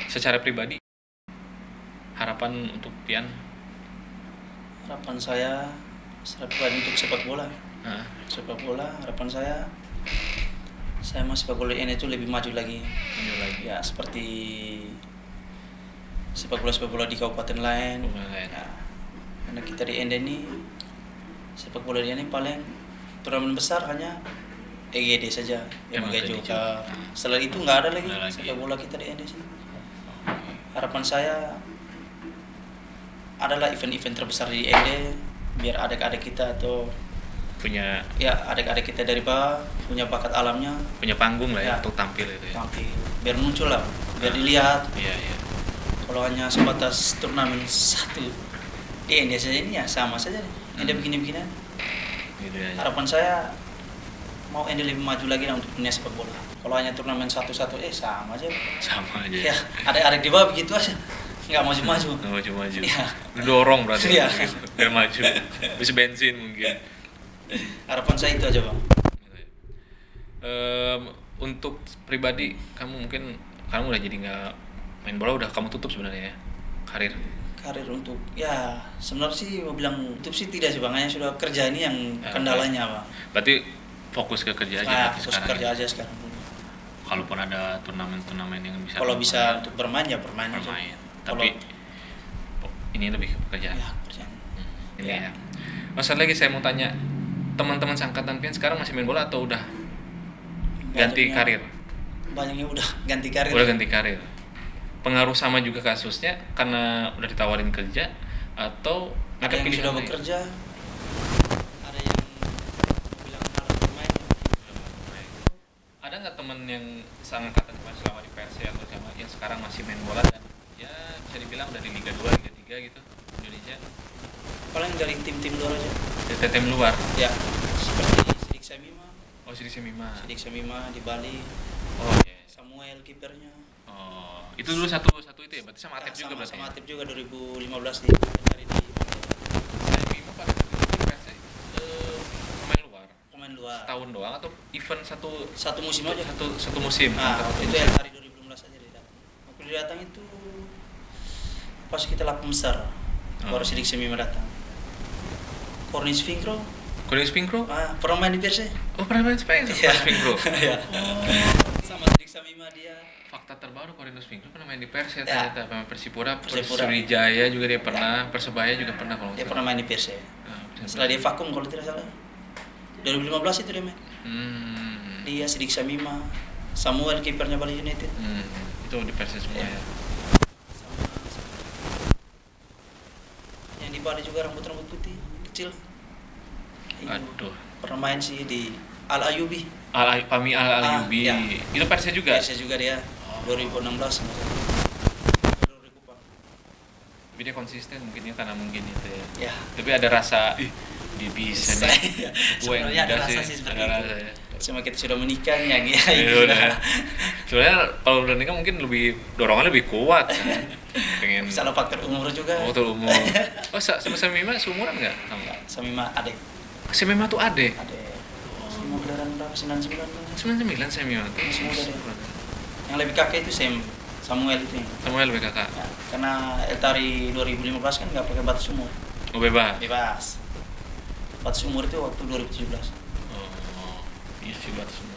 Secara pribadi, harapan untuk Pian? Harapan saya untuk sepak bola. Nah, Sepak bola, harapan saya mah sepak bola ini itu lebih maju lagi. ini lagi. Ya seperti sepak bola di kabupaten lain. Ya, karena kita di Ende ini sepak bola di ini paling turnamen besar hanya EGD saja, yang MGD Cup. Setelah itu nggak ada lagi Nggak lagi. sepak bola kita di Ende sini. Harapan saya adalah event-event terbesar di Ende, biar adik-adik kita atau Punya adik-adik kita dari bawah punya bakat alamnya panggung lah ya, Ya. untuk tampil itu ya. tampil, biar muncul lah, biar dilihat. Iya, iya. Kalau hanya sebatas turnamen satu di Ende saja ini ya sama saja. Ende begini-begini. Gitu ya. Harapan saya mau Ende lebih maju lagi lah untuk dunia sepak bola. Kalau hanya turnamen satu-satu sama aja. Sama aja. Ya, adik-adik di bawah begitu aja. Nggak maju-maju. Maju-maju. Iya. Dorong berarti Iya. biar maju. Bisa bensin mungkin. Harapan saya itu aja, Bang. Untuk pribadi kamu mungkin kamu udah jadi nggak main bola, udah kamu tutup sebenarnya ya karir. Karir untuk ya sebenarnya sih mau bilang tutup sih tidak sih, Bang. Hanya sudah kerja ini yang Ya, kendalanya, Bang. Berarti fokus ke kerja aja Nah, berarti fokus sekarang. kerja aja sekarang. Kalaupun ada turnamen-turnamen yang bisa Kalau kamu bisa untuk bermain ya bermain aja. bermain. Kalau- Tapi ini lebih ke pekerjaan. Ya, kerjaan. Ini Ya. ya. Masalah lagi saya mau tanya, teman-teman seangkatan Pian sekarang masih main bola atau udah ganti Banyaknya- karir? Banyaknya udah ganti karir. Udah ganti karir. Pengaruh sama juga kasusnya karena udah ditawarin kerja atau Ada yang pilihan sudah lain? bekerja, ada yang bilang harus bermain. Ada nggak temen yang seangkatan Mas selama di Persija atau sama yang sekarang masih main bola dan ya bisa dibilang dari Liga 2, Liga 3 gitu Indonesia, Paling dari tim-tim luar aja. dari tim luar? Ya, seperti Sidik Samima, Oh, Sidik Semima. di Bali, Oh iya. Samuel kipernya. Oh, itu dulu satu itu ya, berarti sama Atep juga berarti. Sama ya? Atep juga 2015 di dari Semima pada saat itu di Persija pemain luar. pemain luar. Tahun doang atau event Satu musim aja. satu musim? Nah, Satu itu musim. yang hari 2015 aja dia datang. Waktu dia datang itu pas kita lapang besar, baru Sidik Samima datang. Cornish Finkro, Cornelius Pinkro? pernah main di Perse. Oh, pernah main Spanyol Iya. Cornelius Pinkro. Iya. Sama Sidik Samima dia. Fakta terbaru Cornelius Pinkro pernah main di Persija Ya. ternyata, pemain Persipura, Persipura. Sriwijaya juga dia pernah, Persebaya juga pernah kalau nggak Dia salah. pernah main di Perse. Nah, Setelah dia vakum kalau tidak salah. 2015 itu dia main. Hmm. Dia Sidik Samima, Samuel kipernya Bali United. Itu di Persija semua Iya. ya. Sama yang di Bali juga rambut putih kecil. Aduh. Pernah main sih di Al Ayubi. Pami Al-Ayubi. ya. Itu Persija juga. Perse juga dia 2016. Baru recuper. Tapi dia konsisten mungkin ya karena mungkin itu ya. Ya. Tapi ada rasa dia bisa nih. Saya- Gue yang sebenarnya ada enggak rasa sih. sih seperti Ada itu. rasa ya. Cuma kita sudah menikah ya gitu. Ya udah. Sebenarnya kalau udah nikah mungkin lebih dorongan lebih kuat kan. Pengen Salah faktor umur juga. Oh, tuh umur. Oh, sama Mima seumuran enggak? Kamu? Samima adik. Mima tuh adek. Semua gelaran berapa? 99. 99 Mima tuh. Masih muda dia. Yang lebih kakek itu Samuel itu yang. Samuel lebih kakak. Ya, karena Eltari 2015 kan nggak pakai batas umur. Oh, bebas. Bebas. Batas umur itu waktu 2017. Oh, iya sih batas semua.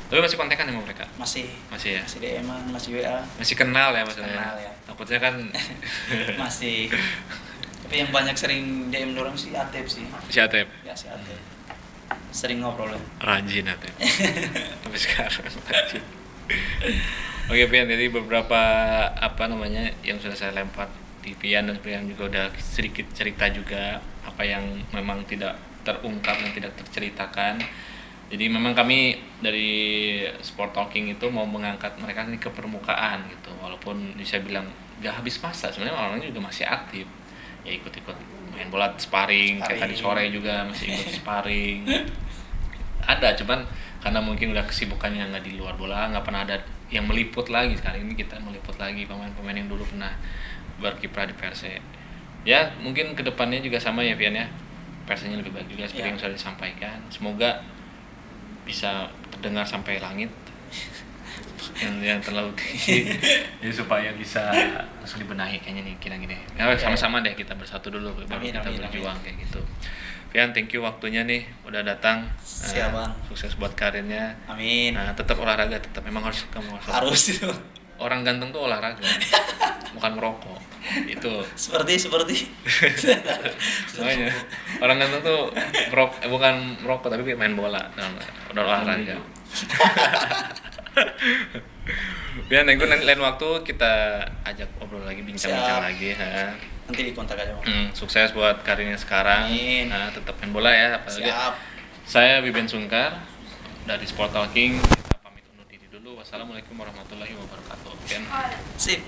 Tapi masih kontekan sama mereka? Masih Masih ya? masih DM-an, masih WA. Masih kenal ya maksudnya? Kenal ya. Takutnya kan Masih. Tapi yang banyak sering DM orang sih Atep sih. si Atep. Ya si Atep. Sering ngobrol ya. Rajin Atep. Sampai sekarang rajin. Oke Pian, jadi beberapa apa namanya yang sudah saya lempar di Pian dan Pian juga udah sedikit cerita juga apa yang memang tidak terungkap dan tidak terceritakan. Jadi memang kami dari Sport Talking itu mau mengangkat mereka ini ke permukaan gitu, walaupun bisa bilang gak habis masa, sebenarnya orangnya juga masih aktif, ya ikut-ikut main bola sparring, kayak tadi sore juga masih ikut sparring. Ada, cuman karena mungkin udah kesibukannya nggak di luar bola, nggak pernah ada yang meliput lagi. Sekarang ini kita meliput lagi pemain-pemain yang dulu pernah berkiprah di Persija. Ya mungkin kedepannya juga sama ya Pian ya, Persijanya lebih baik juga seperti Ya. yang sudah disampaikan. Semoga bisa terdengar sampai langit yang terlalu tinggi. Jadi supaya bisa langsung dibenahi kayaknya nih kira gini. Ya, sama-sama deh kita bersatu dulu baru Amin, kita amin, berjuang kayak gitu. Pian, thank you waktunya nih udah datang. Siap, Bang. Sukses buat karirnya. Amin. Nah, tetap olahraga, tetap memang kamu Harus itu. Orang ganteng tuh olahraga, bukan merokok. Itu. Seperti. Makanya orang ganteng tuh bukan merokok tapi main bola, udah olahraga. Ya, nanti lain waktu kita ajak ngobrol lagi, bincang-bincang lagi. Nanti dikontak aja, Bang. Sukses buat karirnya sekarang. Amin. Tetap main bola ya. Apalagi. Siap. Saya Wiben Sungkar dari Sport Talking. Kita pamit undur diri dulu. Wassalamualaikum warahmatullahi wabarakatuh. Sip.